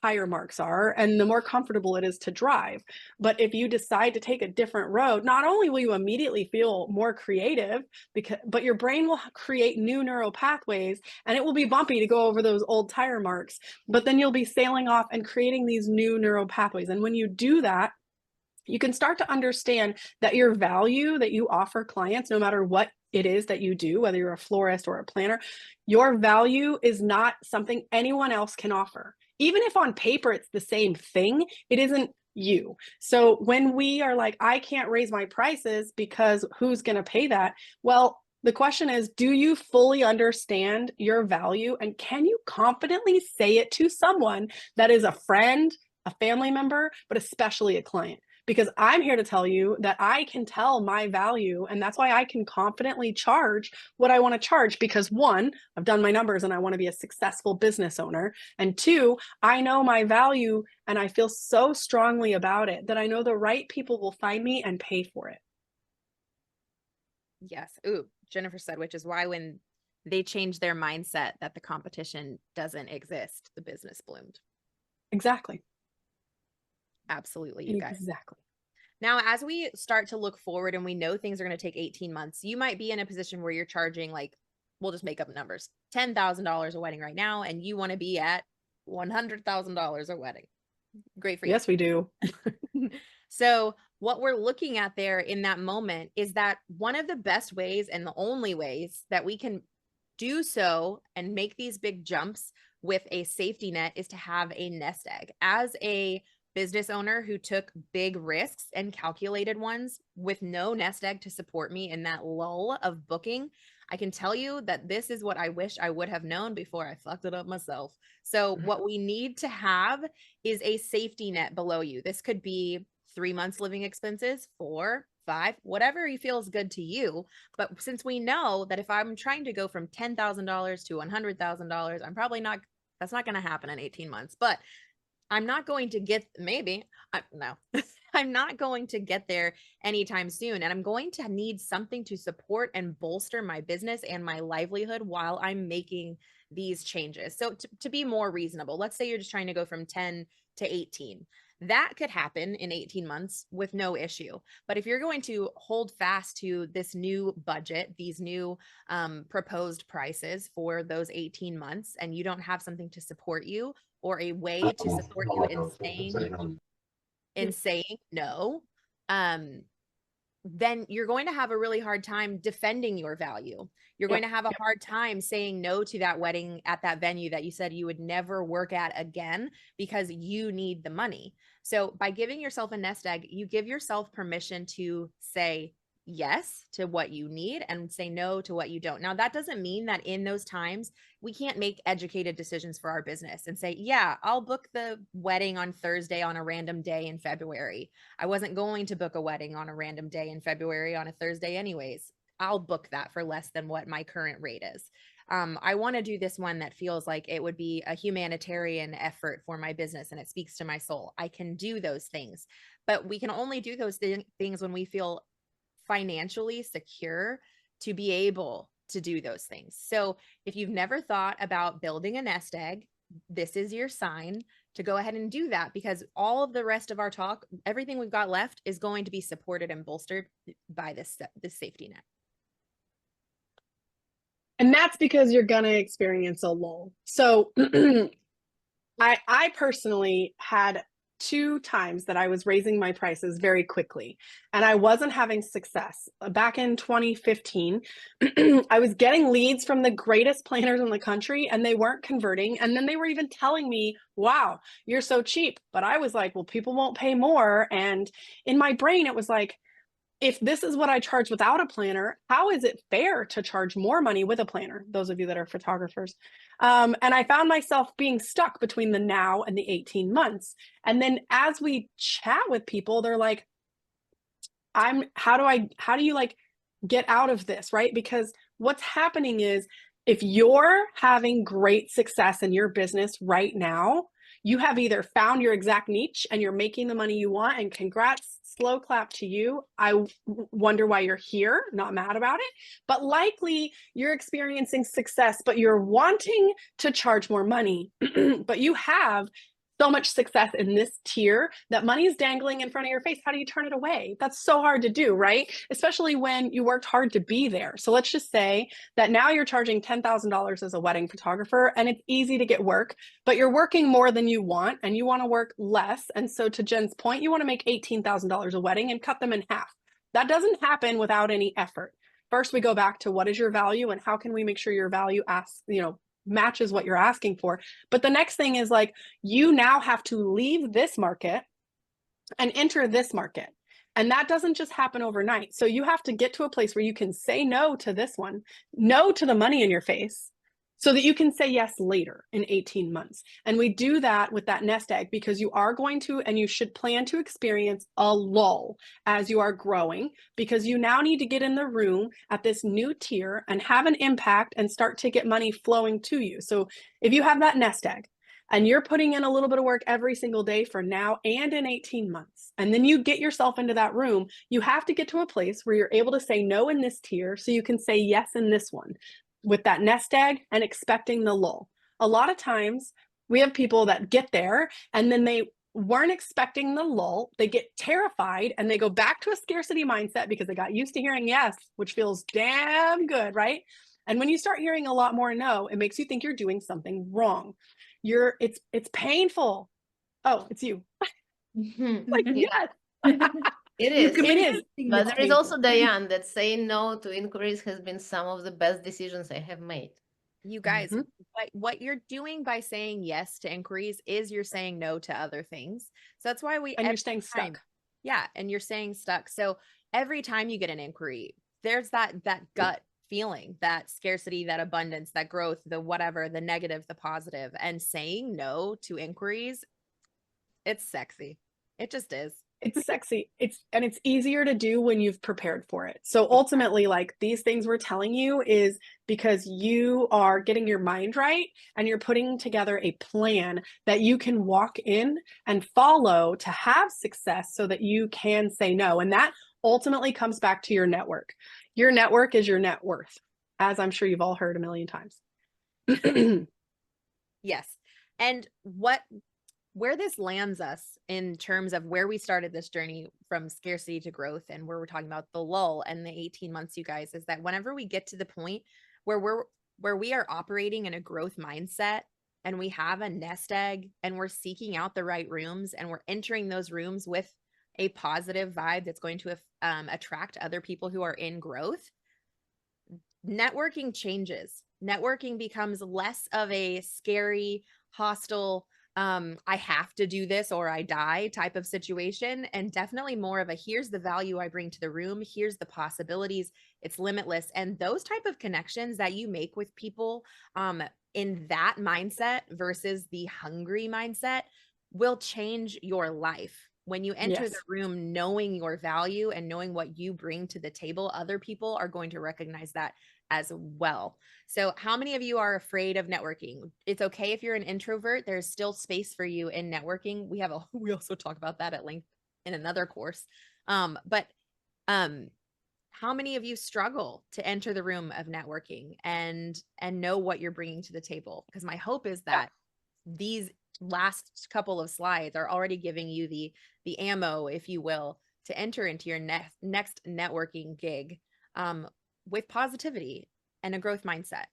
tire marks are and the more comfortable it is to drive. But if you decide to take a different road, not only will you immediately feel more creative, but your brain will create new neural pathways, and it will be bumpy to go over those old tire marks, but then you'll be sailing off and creating these new neural pathways. And when you do that, you can start to understand that your value that you offer clients, no matter what it is that you do, whether you're a florist or a planner, your value is not something anyone else can offer. Even if on paper it's the same thing, it isn't you. So when we are like, I can't raise my prices because who's going to pay that? Well, the question is, do you fully understand your value, and can you confidently say it to someone that is a friend, a family member, but especially a client? because I'm here to tell you that I can tell my value, and that's why I can confidently charge what I want to charge, because one, I've done my numbers and I want to be a successful business owner, and two, I know my value and I feel so strongly about it that I know the right people will find me and pay for it. Yes. Ooh, Jennifer said, which is why when they changed their mindset that the competition doesn't exist, the business bloomed. Exactly. Absolutely, you guys. Exactly. Now, as we start to look forward and we know things are going to take 18 months, you might be in a position where you're charging, like, we'll just make up numbers, $10,000 a wedding right now, and you want to be at $100,000 a wedding. Great for you. Yes, we do. So what we're looking at there in that moment is that one of the best ways and the only ways that we can do so and make these big jumps with a safety net is to have a nest egg. As a business owner who took big risks and calculated ones with no nest egg to support me in that lull of booking, I can tell you that this is what I wish I would have known before I fucked it up myself. So what we need to have is a safety net below you. This could be 3 months living expenses, 4, 5, whatever you feel is good to you. But since we know that if I'm trying to go from $10,000 to $100,000, I'm probably not, that's not going to happen in 18 months, but I'm not going to get, no, I'm not going to get there anytime soon. And I'm going to need something to support and bolster my business and my livelihood while I'm making these changes. So to be more reasonable, let's say you're just trying to go from 10 to 18. That could happen in 18 months with no issue. But if you're going to hold fast to this new budget, these new proposed prices for those 18 months, and you don't have something to support you or a way to support you in saying no, then you're going to have a really hard time defending your value. You're going to have a hard time saying no to that wedding at that venue that you said you would never work at again because you need the money. So by giving yourself a nest egg, you give yourself permission to say yes to what you need and say no to what you don't. Now, that doesn't mean that in those times we can't make educated decisions for our business and say, yeah, I'll book the wedding on Thursday on a random day in February. I wasn't going to book a wedding on a random day in February on a Thursday anyways. I'll book that for less than what my current rate is. I want to do this one that feels like it would be a humanitarian effort for my business and it speaks to my soul. I can do those things, but we can only do those things when we feel financially secure to be able to do those things. So if you've never thought about building a nest egg, this is your sign to go ahead and do that, because all of the rest of our talk, everything we've got left is going to be supported and bolstered by this safety net. And that's because you're going to experience a lull. So I personally had 2 times that I was raising my prices very quickly and I wasn't having success. Back in 2015, I was getting leads from the greatest planners in the country and they weren't converting. And then they were even telling me, wow, you're so cheap. But I was like, well, people won't pay more. And in my brain, it was like, if this is what I charge without a planner, how is it fair to charge more money with a planner? Those of you that are photographers. And I found myself being stuck between the now and the 18 months. And then as we chat with people, they're like, how do you like get out of this, right? Because what's happening is if you're having great success in your business right now, you have either found your exact niche and you're making the money you want, and congrats, slow clap to you. I wonder why you're here, not mad about it, but likely you're experiencing success, but you're wanting to charge more money, but you have so much success in this tier that money is dangling in front of your face. How do you turn it away? That's so hard to do, right? Especially when you worked hard to be there. So let's just say that now you're charging $10,000 as a wedding photographer and it's easy to get work, but you're working more than you want and you want to work less. And so to Jenn's point, you want to make $18,000 a wedding and cut them in half. That doesn't happen without any effort. First, we go back to what is your value and how can we make sure your value matches what you're asking for. But the next thing is like, you now have to leave this market and enter this market. And that doesn't just happen overnight. So you have to get to a place where you can say no to this one, no to the money in your face, so that you can say yes later in 18 months. And we do that with that nest egg because you are going to, and you should plan to experience a lull as you are growing, because you now need to get in the room at this new tier and have an impact and start to get money flowing to you. So if you have that nest egg and you're putting in a little bit of work every single day for now and in 18 months, and then you get yourself into that room, you have to get to a place where you're able to say no in this tier so you can say yes in this one, with that nest egg and expecting the lull. A lot of times we have people that get there and then they weren't expecting the lull. They get terrified and they go back to a scarcity mindset because they got used to hearing yes, which feels damn good, right? And when you start hearing a lot more no, it makes you think you're doing something wrong. It's painful. Oh, it's you. Like, yes. It You is. commit It is. something But that's there is also painful. Diane that saying no to inquiries has been some of the best decisions I have made. You guys, what you're doing by saying yes to inquiries is you're saying no to other things. So that's why And you're staying stuck. Yeah, and you're staying stuck. So every time you get an inquiry, there's that gut feeling, that scarcity, that abundance, that growth, the whatever, the negative, the positive, and saying no to inquiries, it's sexy. It just is. It's sexy. It's easier to do when you've prepared for it. So ultimately, like, these things we're telling you is because you are getting your mind right and you're putting together a plan that you can walk in and follow to have success so that you can say no. And that ultimately comes back to your network. Your network is your net worth, as I'm sure you've all heard a million times. Yes. And where this lands us in terms of where we started this journey from scarcity to growth, and where we're talking about the lull and the 18 months, you guys, is that whenever we get to the point where we are operating in a growth mindset and we have a nest egg and we're seeking out the right rooms and we're entering those rooms with a positive vibe that's going to attract other people who are in growth, networking changes. Networking becomes less of a scary, hostile, I have to do this or I die type of situation, and definitely more of a, here's the value I bring to the room, here's the possibilities, it's limitless. And those type of connections that you make with people in that mindset versus the hungry mindset will change your life. When you enter the room knowing your value and knowing what you bring to the table, other people are going to recognize that as well. So how many of you are afraid of networking? It's okay if you're an introvert. There's still space for you in networking. We also talk about that at length in another course. But how many of you struggle to enter the room of networking and know what you're bringing to the table? Because my hope is that these last couple of slides are already giving you the ammo, if you will, to enter into your next networking gig with positivity and a growth mindset.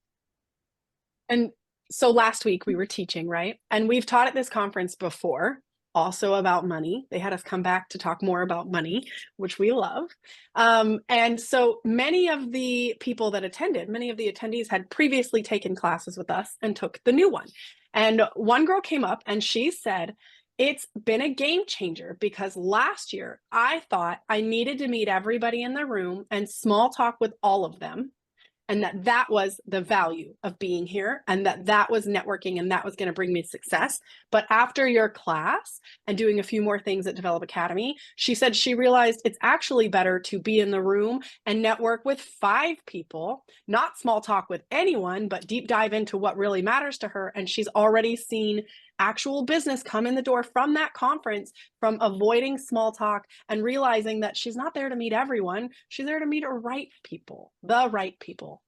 And so last week we were teaching, right? And we've taught at this conference before, also about money. They had us come back to talk more about money, which we love. And so many of the people that attended, many of the attendees had previously taken classes with us and took the new one. And one girl came up and she said, it's been a game changer because last year I thought I needed to meet everybody in the room and small talk with all of them, and that was the value of being here, and that was networking, and that was going to bring me success. But after your class and doing a few more things at Develope Academy, she said she realized it's actually better to be in the room and network with 5 people, not small talk with anyone, but deep dive into what really matters to her. And she's already seen actual business come in the door from that conference, from avoiding small talk and realizing that she's not there to meet everyone. She's there to meet the right people. The right people.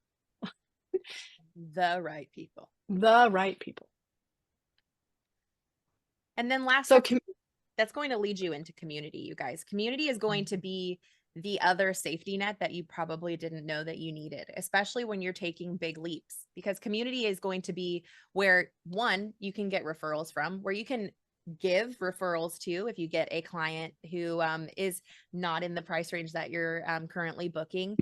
The right people. The right people. And then last, so that's going to lead you into community, you guys. Community is going to be the other safety net that you probably didn't know that you needed, especially when you're taking big leaps, because community is going to be where, one, you can get referrals from, where you can give referrals to if you get a client who is not in the price range that you're currently booking.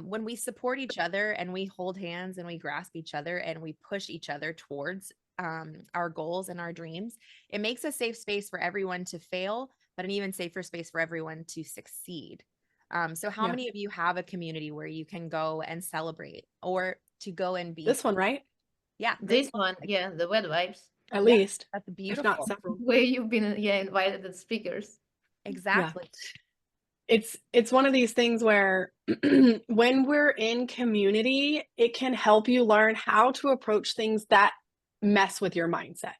When we support each other and we hold hands and we grasp each other and we push each other towards our goals and our dreams, it makes a safe space for everyone to fail, but an even safer space for everyone to succeed. So how many of you have a community where you can go and celebrate, or to go and be this one, right? Yeah, This one, yeah, the Wed Vibes, At Yeah, least, that's if beautiful. not several. where you've been, yeah, invited as speakers. Exactly. It's one of these things where when we're in community, it can help you learn how to approach things that mess with your mindset.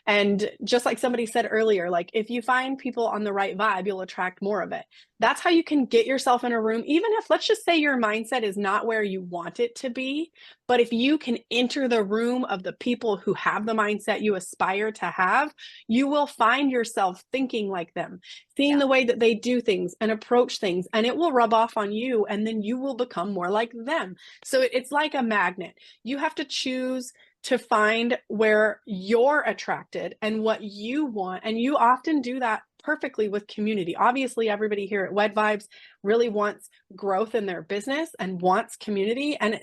And just like somebody said earlier, like if you find people on the right vibe, you'll attract more of it. That's how you can get yourself in a room, even if, let's just say, your mindset is not where you want it to be. But if you can enter the room of the people who have the mindset you aspire to have, you will find yourself thinking like them, seeing the way that they do things and approach things, and it will rub off on you, and then you will become more like them. So it's like a magnet. You have to choose to find where you're attracted and what you want, and you often do that perfectly with community. Obviously, everybody here at Wed Vibes really wants growth in their business and wants community, and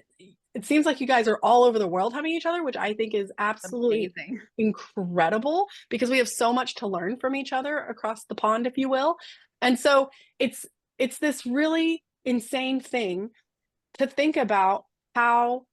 it seems like you guys are all over the world having each other, which I think is absolutely Amazing. incredible, because we have so much to learn from each other across the pond, if you will. And so it's this really insane thing to think about how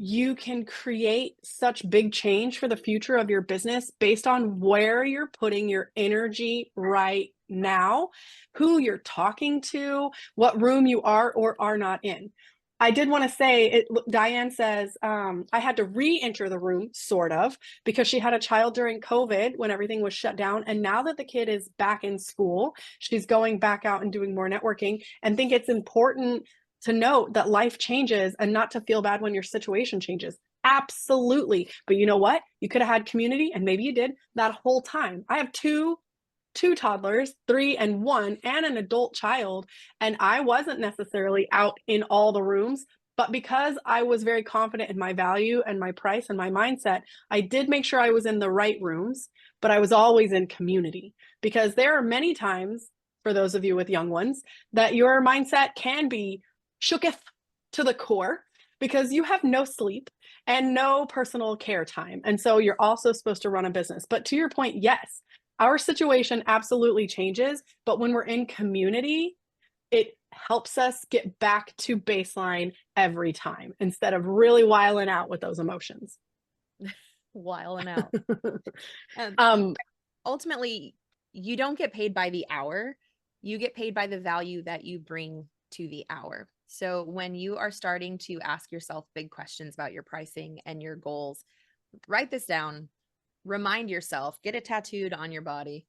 you can create such big change for the future of your business based on where you're putting your energy right now, who you're talking to, what room you are or are not in. I did want to say, Diane says, I had to re-enter the room, sort of, because she had a child during COVID when everything was shut down. And now that the kid is back in school, she's going back out and doing more networking, and think it's important to note that life changes and not to feel bad when your situation changes. Absolutely. But you know what? You could have had community, and maybe you did, that whole time. I have two toddlers, 3 and 1, and an adult child, and I wasn't necessarily out in all the rooms, but because I was very confident in my value and my price and my mindset, I did make sure I was in the right rooms, but I was always in community, because there are many times, for those of you with young ones, that your mindset can be shooketh to the core because you have no sleep and no personal care time. And so you're also supposed to run a business. But to your point, yes, our situation absolutely changes, but when we're in community, it helps us get back to baseline every time instead of really wiling out with those emotions. Wiling out. Ultimately, you don't get paid by the hour. You get paid by the value that you bring to the hour. So when you are starting to ask yourself big questions about your pricing and your goals, write this down. Remind yourself, get it tattooed on your body,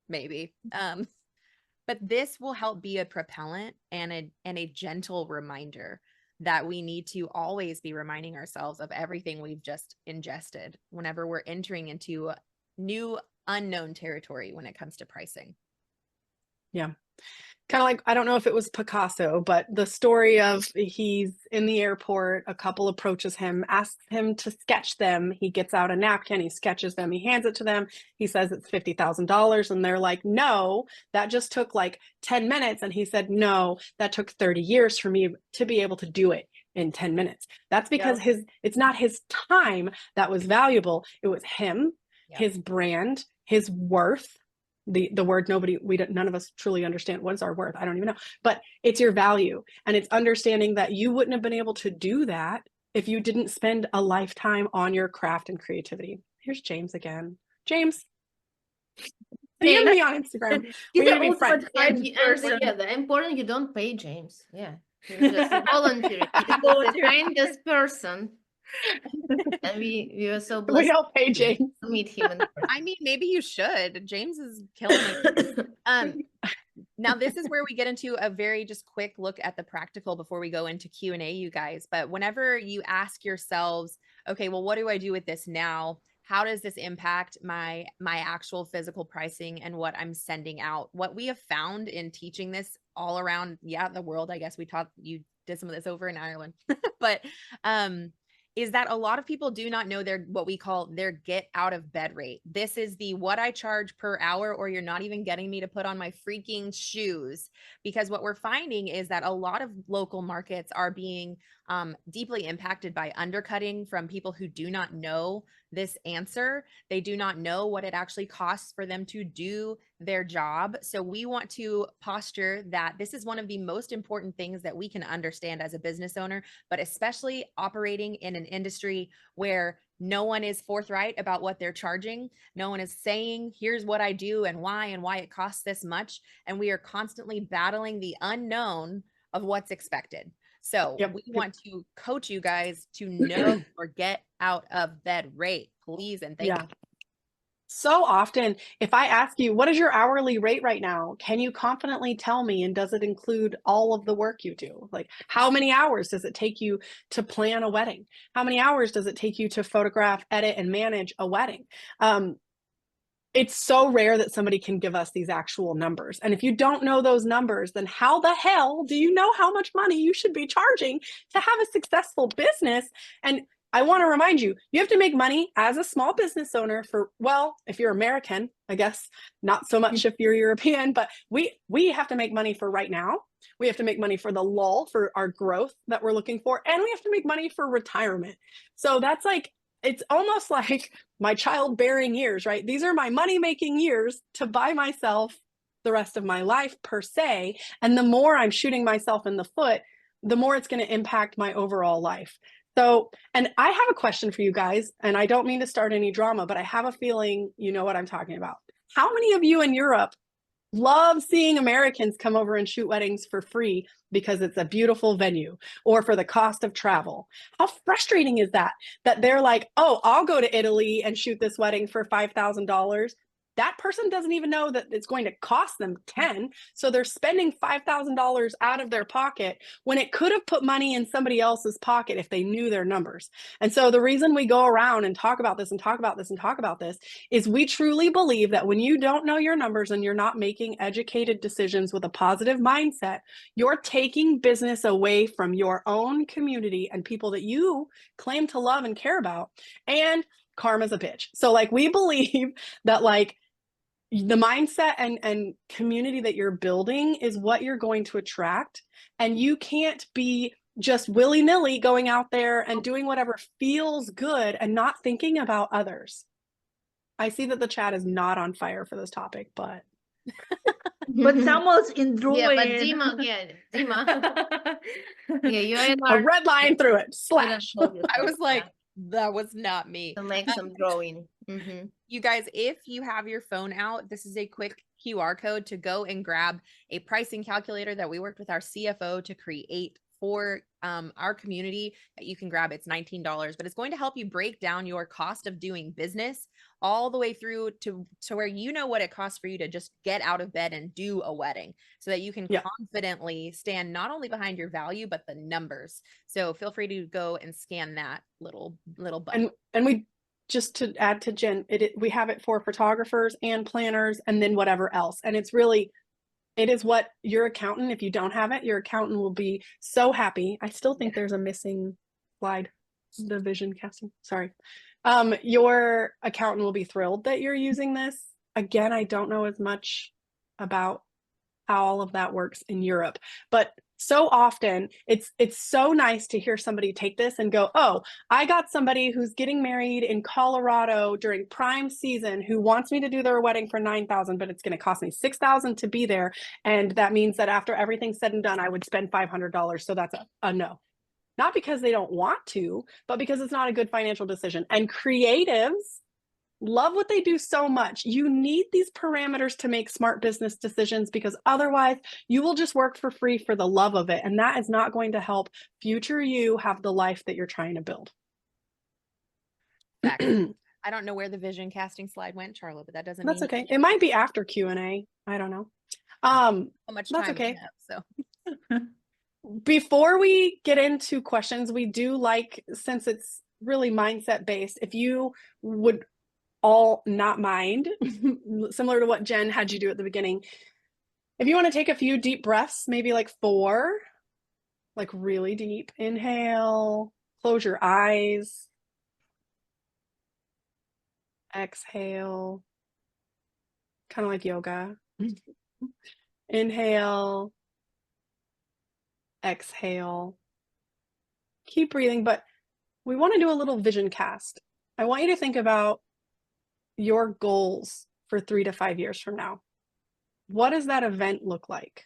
maybe. But this will help be a propellant and a gentle reminder that we need to always be reminding ourselves of everything we've just ingested whenever we're entering into new unknown territory when it comes to pricing. Yeah. Kind of like, I don't know if it was Picasso, but the story of he's in the airport, a couple approaches him, asks him to sketch them. He gets out a napkin, he sketches them, he hands it to them. He says it's $50,000. And they're like, no, that just took like 10 minutes. And he said, no, that took 30 years for me to be able to do it in 10 minutes. That's because it's not his time that was valuable. It was him, his brand, his worth. The word none of us truly understand. What is our worth? I don't even know, but it's your value. And it's understanding that you wouldn't have been able to do that if you didn't spend a lifetime on your craft and creativity. Here's James again. James, DM me on Instagram. We need to be friends. The important, you don't pay James. Yeah. He's just volunteering. He's the kindest person. And we are so blessed. We don't pay James to meet him in person. I mean, maybe you should. James is killing it. Now this is where we get into a very just quick look at the practical before we go into Q&A, you guys. But whenever you ask yourselves, okay, well, what do I do with this now? How does this impact my actual physical pricing and what I'm sending out? What we have found in teaching this all around, the world, I guess you did some of this over in Ireland, but is that a lot of people do not know what we call their get out of bed rate. This is what I charge per hour, or you're not even getting me to put on my freaking shoes. Because what we're finding is that a lot of local markets are being deeply impacted by undercutting from people who do not know this answer. They do not know what it actually costs for them to do their job. So we want to posture that this is one of the most important things that we can understand as a business owner, but especially operating in an industry where No one is forthright about what they're charging. No one is saying, here's what I do and why it costs this much. And we are constantly battling the unknown of what's expected. So Yep. we want to coach you guys to know or get out of bed rate, please. And thank you. So often, if I ask you, what is your hourly rate right now? Can you confidently tell me? And does it include all of the work you do? Like, how many hours does it take you to plan a wedding? How many hours does it take you to photograph, edit, and manage a wedding? It's so rare that somebody can give us these actual numbers. And if you don't know those numbers, then how the hell do you know how much money you should be charging to have a successful business? And I want to remind you, you have to make money as a small business owner for, well, if you're American, I guess, not so much if you're European, but we have to make money for right now. We have to make money for the lull, for our growth that we're looking for, and we have to make money for retirement. So that's like, it's almost like my childbearing years, right? These are my money-making years to buy myself the rest of my life, per se. And the more I'm shooting myself in the foot, the more it's going to impact my overall life. So, and I have a question for you guys, and I don't mean to start any drama, but I have a feeling you know what I'm talking about. How many of you in Europe love seeing Americans come over and shoot weddings for free because it's a beautiful venue or for the cost of travel? How frustrating is that? That they're like, oh, I'll go to Italy and shoot this wedding for $5,000. That person doesn't even know that it's going to cost them 10. So they're spending $5,000 out of their pocket when it could have put money in somebody else's pocket if they knew their numbers. And so the reason we go around and talk about this and talk about this and talk about this is we truly believe that when you don't know your numbers and you're not making educated decisions with a positive mindset, you're taking business away from your own community and people that you claim to love and care about. And karma's a bitch. So like, we believe that like the mindset and community that you're building is what you're going to attract. And you can't be just willy-nilly going out there and doing whatever feels good and not thinking about others. I see that the chat is not on fire for this topic, but someone's enjoying. Yeah, but Dima, yeah, you're in a our red line through it, slash. I was like, that was not me. to make some drawing. You guys, if you have your phone out, this is a quick QR code to go and grab a pricing calculator that we worked with our CFO to create for our community that you can grab. It's $19, but it's going to help you break down your cost of doing business all the way through to where you know what it costs for you to just get out of bed and do a wedding, so that you can confidently stand not only behind your value, but the numbers. So feel free to go and scan that little button. And we, just to add to Jen, we have it for photographers and planners and then whatever else. And it's really, it is what your accountant, if you don't have it, your accountant will be so happy. I still think there's a missing slide, the vision casting, sorry. Your accountant will be thrilled that you're using this. Again, I don't know as much about how all of that works in Europe, but so often it's so nice to hear somebody take this and go, oh, I got somebody who's getting married in Colorado during prime season who wants me to do their wedding for $9,000, but it's going to cost me $6,000 to be there. And that means that after everything's said and done, I would spend $500. So that's a no. Not because they don't want to, but because it's not a good financial decision. And creatives love what they do so much. You need these parameters to make smart business decisions, because otherwise you will just work for free for the love of it. And that is not going to help future you have the life that you're trying to build. I don't know where the vision casting slide went, Charla, but that doesn't mean that's okay. It might be after Q&A. I don't know. How much time that's okay. we have, so. Before we get into questions, we do like, since it's really mindset based, if you would all not mind, similar to what Jen had you do at the beginning, if you want to take a few deep breaths, maybe like 4, like really deep, inhale, close your eyes, exhale, kind of like yoga. Inhale, exhale, keep breathing, but we want to do a little vision cast. I want you to think about your goals for 3 to 5 years from now. What does that event look like?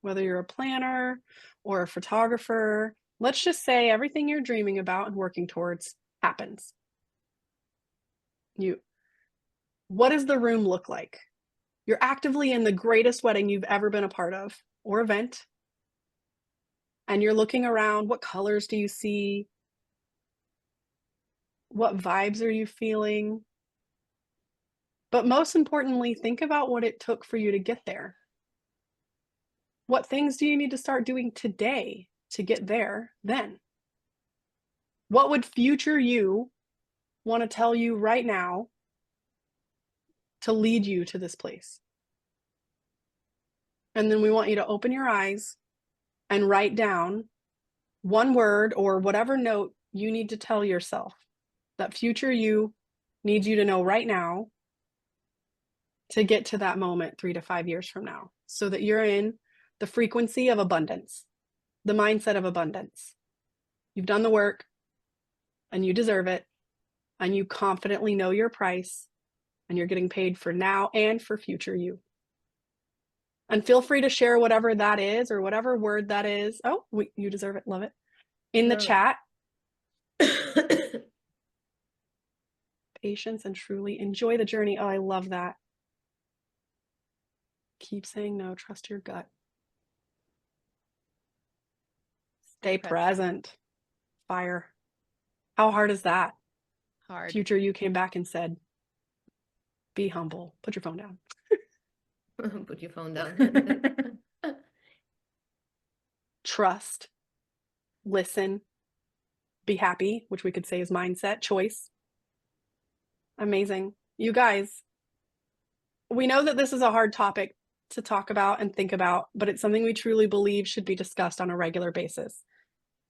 Whether you're a planner or a photographer, let's just say everything you're dreaming about and working towards happens. What does the room look like? You're actively in the greatest wedding you've ever been a part of or event. And you're looking around. What colors do you see? What vibes are you feeling? But most importantly, think about what it took for you to get there. What things do you need to start doing today to get there then? What would future you want to tell you right now to lead you to this place? And then we want you to open your eyes and write down one word or whatever note you need to tell yourself that future you needs you to know right now to get to that moment 3 to 5 years from now, so that you're in the frequency of abundance, the mindset of abundance. You've done the work and you deserve it, and you confidently know your price, and you're getting paid for now and for future you. And feel free to share whatever that is or whatever word that is. Oh, you deserve it. Love it. In the chat. Patience and truly enjoy the journey. Oh, I love that. Keep saying no. Trust your gut. Stay present. Fire. How hard is that? Hard. Future you came back and said, be humble. Put your phone down. Put your phone down. Trust. Listen. Be happy, which we could say is mindset, choice. Amazing. You guys, we know that this is a hard topic to talk about and think about, but it's something we truly believe should be discussed on a regular basis.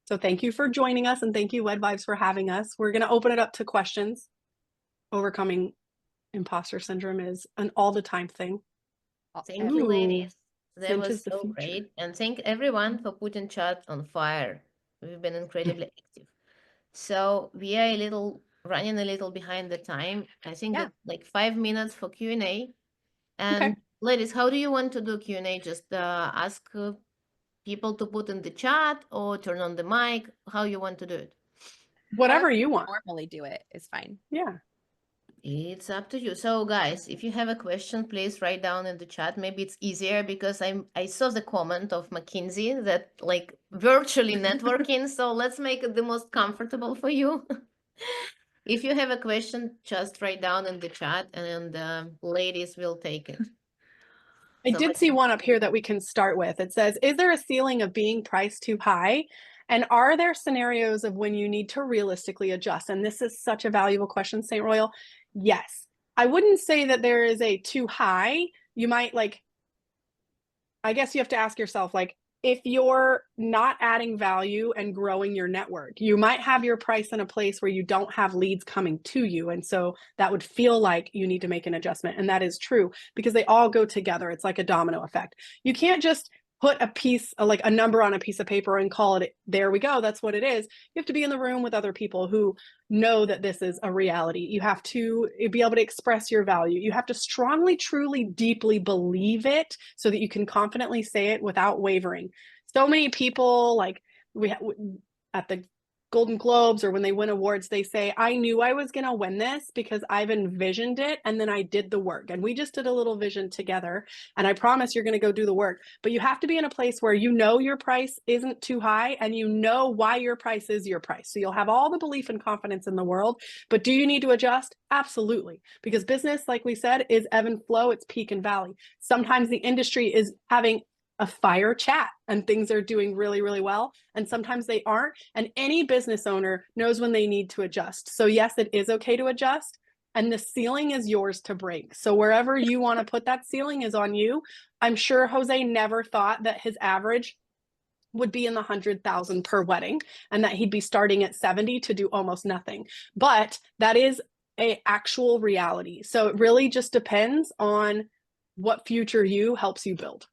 So thank you for joining us, and thank you, WEDVIBES, for having us. We're going to open it up to questions. Overcoming imposter syndrome is an all the time thing. Thank you, ladies. Ooh, That was so great. And thank everyone for putting chat on fire. We've been incredibly active. So we are running a little behind the time. I think that like 5 minutes for Q&A. And Okay. ladies, how do you want to do Q&A? Just ask people to put in the chat or turn on the mic? How you want to do it? Whatever you want. Normally do it is fine. Yeah. It's up to you. So guys, if you have a question, please write down in the chat. Maybe it's easier because I saw the comment of McKinsey that like virtually networking. So let's make it the most comfortable for you. If you have a question, just write down in the chat and ladies will take it. I did see one up here that we can start with. It says, is there a ceiling of being priced too high? And are there scenarios of when you need to realistically adjust? And this is such a valuable question, St. Royal. Yes. I wouldn't say that there is a too high. You might I guess you have to ask yourself, if you're not adding value and growing your network, you might have your price in a place where you don't have leads coming to you. And so that would feel like you need to make an adjustment. And that is true because they all go together. It's like a domino effect. You can't just put a number on a piece of paper and call it, there we go, that's what it is. You have to be in the room with other people who know that this is a reality. You have to be able to express your value. You have to strongly, truly, deeply believe it so that you can confidently say it without wavering. So many people, at the Golden Globes or when they win awards, they say, I knew I was going to win this because I've envisioned it and then I did the work. And we just did a little vision together. And I promise you're going to go do the work. But you have to be in a place where you know your price isn't too high and you know why your price is your price. So you'll have all the belief and confidence in the world. But do you need to adjust? Absolutely. Because business, like we said, is ebb and flow. It's peak and valley. Sometimes the industry is having a fire chat and things are doing really, really well. And sometimes they aren't. And any business owner knows when they need to adjust. So yes, it is okay to adjust. And the ceiling is yours to break. So wherever you want to put that ceiling is on you. I'm sure Jose never thought that his average would be in the 100,000 per wedding and that he'd be starting at 70 to do almost nothing. But that is an actual reality. So it really just depends on what future you helps you build.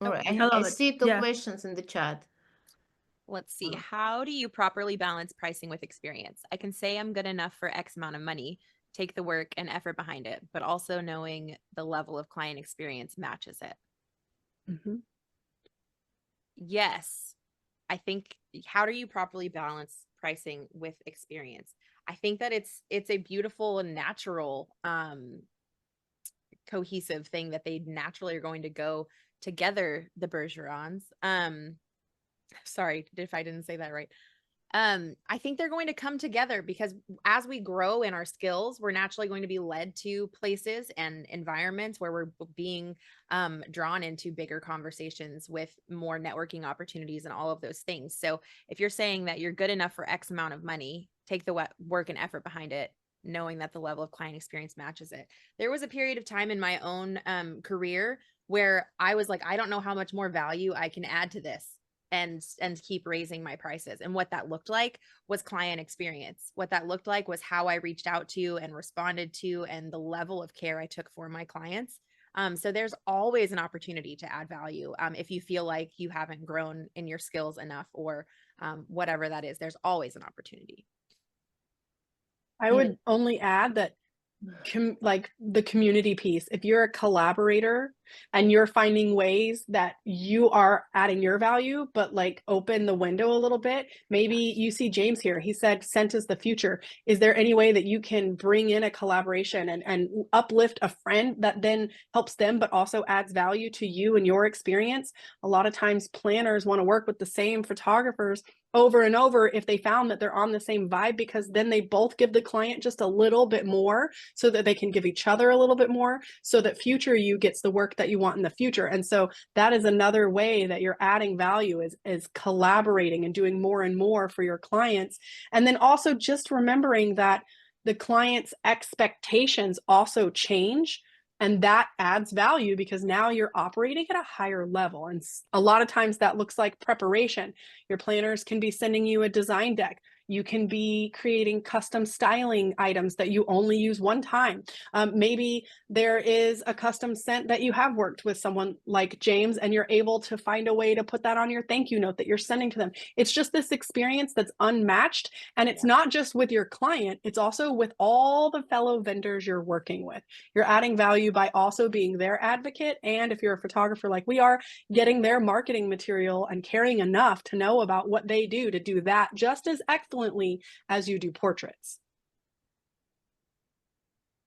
All right. I love I it. see two Yeah. questions in the chat. Let's see. How do you properly balance pricing with experience? I can say I'm good enough for X amount of money, take the work and effort behind it, but also knowing the level of client experience matches it. Mm-hmm. Yes. I think, how do you properly balance pricing with experience? I think that it's a beautiful and natural cohesive thing that they naturally are going to go together, the Bergerons. Sorry if I didn't say that right. I think they're going to come together because as we grow in our skills, we're naturally going to be led to places and environments where we're being drawn into bigger conversations with more networking opportunities and all of those things. So if you're saying that you're good enough for X amount of money, take the work and effort behind it, knowing that the level of client experience matches it. There was a period of time in my own career where I was like, I don't know how much more value I can add to this and keep raising my prices. And what that looked like was client experience. What that looked like was how I reached out to and responded to and the level of care I took for my clients. So there's always an opportunity to add value. If you feel like you haven't grown in your skills enough or whatever that is, there's always an opportunity. I would only add that like the community piece, if you're a collaborator and you're finding ways that you are adding your value, but like open the window a little bit, maybe you see James here, he said scent is the future. Is there any way that you can bring in a collaboration and uplift a friend that then helps them but also adds value to you and your experience? A lot of times planners want to work with the same photographers over and over if they found that they're on the same vibe, because then they both give the client just a little bit more so that they can give each other a little bit more, so that future you gets the work that you want in the future. And so that is another way that you're adding value, is collaborating and doing more and more for your clients. And then also just remembering that the client's expectations also change. And that adds value because now you're operating at a higher level. And a lot of times that looks like preparation. Your planners can be sending you a design deck. You can be creating custom styling items that you only use one time. Maybe there is a custom scent that you have worked with someone like James, and you're able to find a way to put that on your thank you note that you're sending to them. It's just this experience that's unmatched. And it's not just with your client, it's also with all the fellow vendors you're working with. You're adding value by also being their advocate. And if you're a photographer like we are, getting their marketing material and caring enough to know about what they do to do that just as excellently as you do portraits.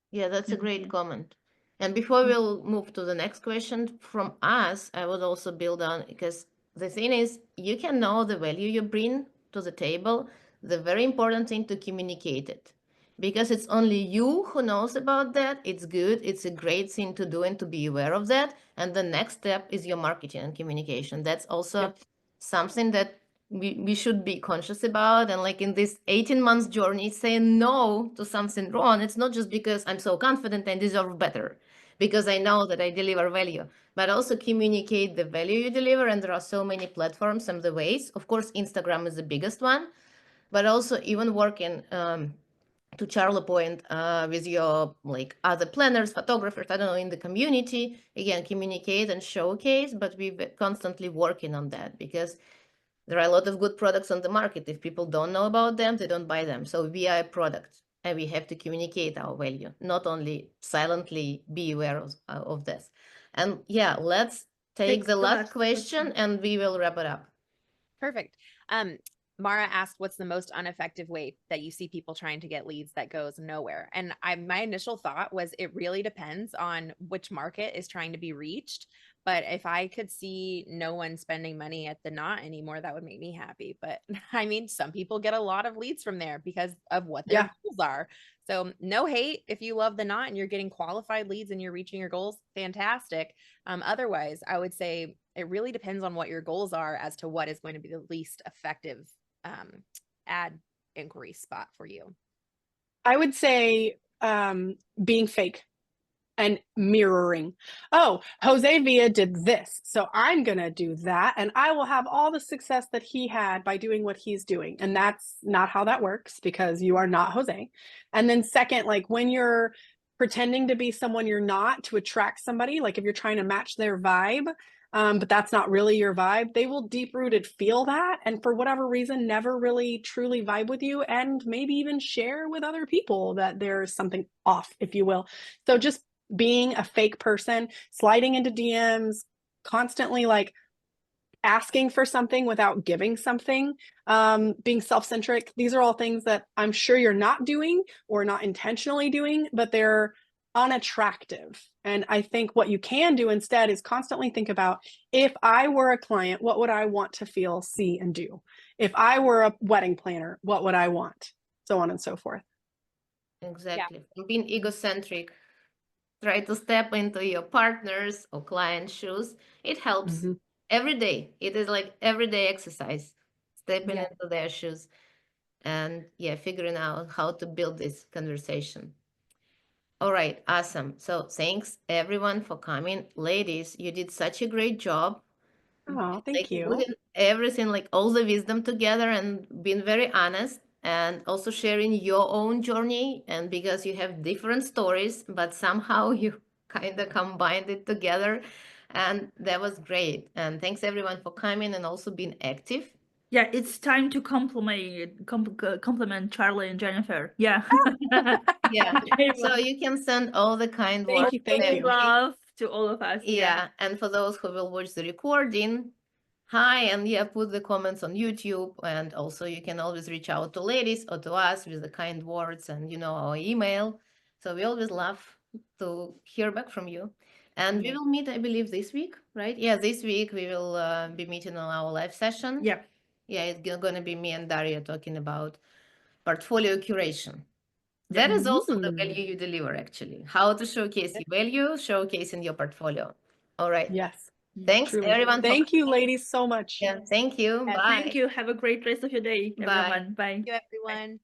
Yeah, that's a great comment. And before we'll move to the next question from us, I would also build on, because the thing is, you can know the value you bring to the table. The very important thing to communicate it, because it's only you who knows about that. It's good. It's a great thing to do and to be aware of that. And the next step is your marketing and communication. That's also something that we should be conscious about. And like in this 18 months journey, saying no to something wrong, it's not just because I'm so confident and deserve better, because I know that I deliver value, but also communicate the value you deliver. And there are so many platforms and the ways. Of course, Instagram is the biggest one, but also even working to Charla point with your like other planners, photographers, I don't know, in the community, again, communicate and showcase. But we're constantly working on that, because there are a lot of good products on the market. If people don't know about them, they don't buy them. So we are a product and we have to communicate our value, not only silently be aware of this. And yeah, let's take the last question and we will wrap it up. Perfect. Mara asked, what's the most ineffective way that you see people trying to get leads that goes nowhere? And my initial thought was it really depends on which market is trying to be reached. But if I could see no one spending money at the Knot anymore, that would make me happy. But I mean, some people get a lot of leads from there because of what their goals are. So no hate if you love the Knot and you're getting qualified leads and you're reaching your goals, fantastic. Otherwise, I would say it really depends on what your goals are as to what is going to be the least effective ad inquiry spot for you. I would say being fake and mirroring. Oh, Jose Villa did this, so I'm going to do that, and I will have all the success that he had by doing what he's doing. And that's not how that works, because you are not Jose. And then second, like when you're pretending to be someone you're not to attract somebody, like if you're trying to match their vibe, but that's not really your vibe, they will deep-rooted feel that, and for whatever reason, never really truly vibe with you, and maybe even share with other people that there's something off, if you will. So just being a fake person, sliding into DMs, constantly like asking for something without giving something, being self-centric. These are all things that I'm sure you're not doing or not intentionally doing, but they're unattractive. And I think what you can do instead is constantly think about, if I were a client, what would I want to feel, see, and do? If I were a wedding planner, what would I want? So on and so forth. Exactly. From being egocentric, try to step into your partner's or client's shoes. It helps every day. It is like everyday exercise, stepping into their shoes and figuring out how to build this conversation. All right, awesome. So thanks everyone for coming. Ladies, you did such a great job. Oh, thank you. Putting everything, like all the wisdom together and being very honest, and also sharing your own journey. And because you have different stories, but somehow you kind of combined it together. And that was great. And thanks everyone for coming and also being active. Yeah, it's time to compliment Charla and Jennefer. Yeah. Yeah. So you can send all the kind words. Thank you. Love to all of us. Yeah. And for those who will watch the recording, hi, and put the comments on YouTube. And also you can always reach out to ladies or to us with the kind words and, our email. So we always love to hear back from you. And we will meet, I believe, this week, right? Yeah, this week we will be meeting on our live session. Yeah. Yeah, it's going to be me and Daria talking about portfolio curation. That is also the value you deliver, actually. How to showcase your value, showcasing your portfolio. All right. Yes. Thanks, Truly. everyone. Thank you, ladies, so much. Yeah, thank you. Bye. Thank you. Have a great rest of your day, everyone. Bye. Thank you, everyone.